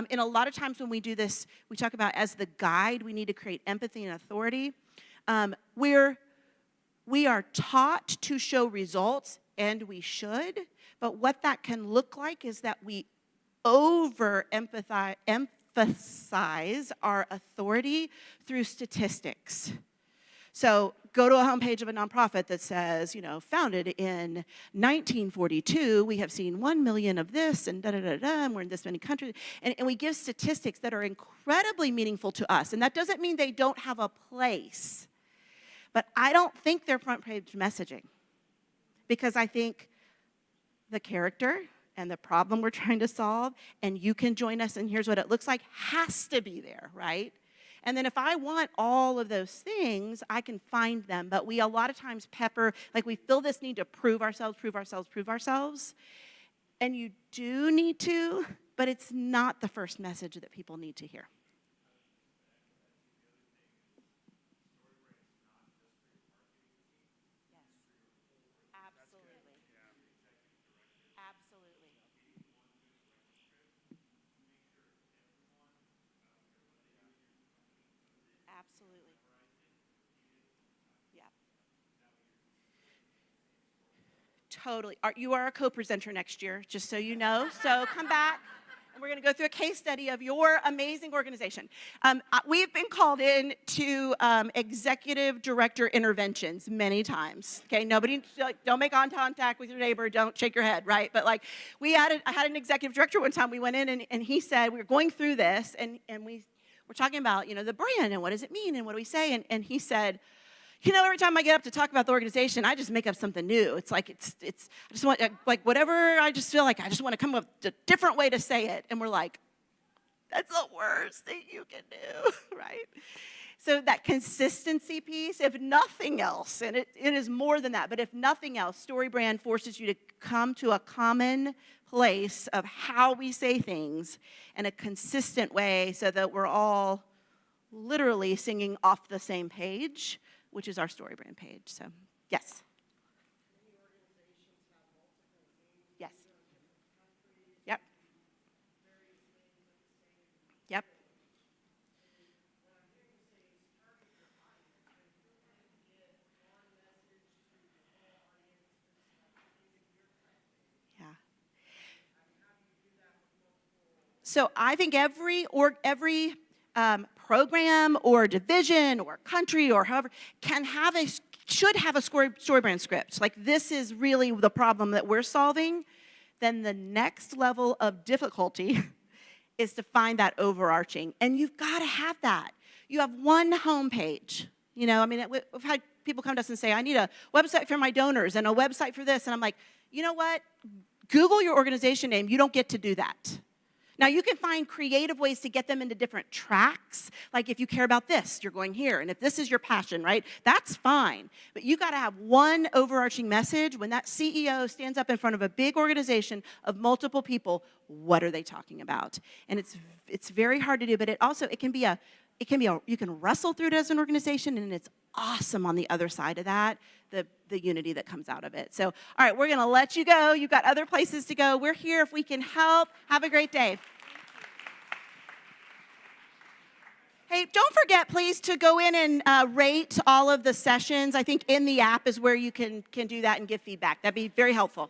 in a lot of times when we do this, we talk about as the guide, we need to create empathy and authority. We are taught to show results, and we should, but what that can look like is that we emphasize our authority through statistics. So go to a homepage of a nonprofit that says, you know, founded in 1942, we have seen 1 million of this, and da-da-da-da, and we're in this many countries. And we give statistics that are incredibly meaningful to us. And that doesn't mean they don't have a place. But I don't think they're front page messaging. Because I think the character and the problem we're trying to solve, and you can join us, and here's what it looks like, has to be there, right? And then if I want all of those things, I can find them. But we a lot of times we feel this need to prove ourselves. And you do need to, but it's not the first message that people need to hear. Absolutely. Yeah. Totally. You are a co-presenter next year, just so you know. So come back, and we're going to go through a case study of your amazing organization. We've been called in to executive director interventions many times. Okay, nobody, don't make eye contact with your neighbor, don't shake your head, right? But like, I had an executive director one time. We went in, and he said, we were going through this, and we're talking about, the brand and what does it mean and what do we say, and he said, every time I get up to talk about the organization, I just make up something new. It's like, I just want, like, whatever, I just feel like I just want to come up with a different way to say it. And we're like, that's the worst thing you can do, right? So that consistency piece, if nothing else, and it is more than that, but if nothing else, Story Brand forces you to come to a common place of how we say things in a consistent way so that we're all literally singing off the same page, which is our Story Brand page. So, yes. Yes. Yep. Yep. Yeah. So I think every program or division or country or however should have a story brand script. Like, this is really the problem that we're solving. Then the next level of difficulty is to find that overarching. And you've got to have that. You have one homepage. We've had people come to us and say, I need a website for my donors and a website for this. And I'm like, you know what? Google your organization name. You don't get to do that. Now, you can find creative ways to get them into different tracks. Like, if you care about this, you're going here. And if this is your passion, right, that's fine. But you got to have one overarching message. When that CEO stands up in front of a big organization of multiple people, what are they talking about? And it's very hard to do, but it can be you can wrestle through it as an organization, and it's awesome on the other side of that, the unity that comes out of it. So, all right, we're going to let you go. You've got other places to go. We're here if we can help. Have a great day. Hey, don't forget, please, to go in and rate all of the sessions. I think in the app is where you can do that and give feedback. That'd be very helpful.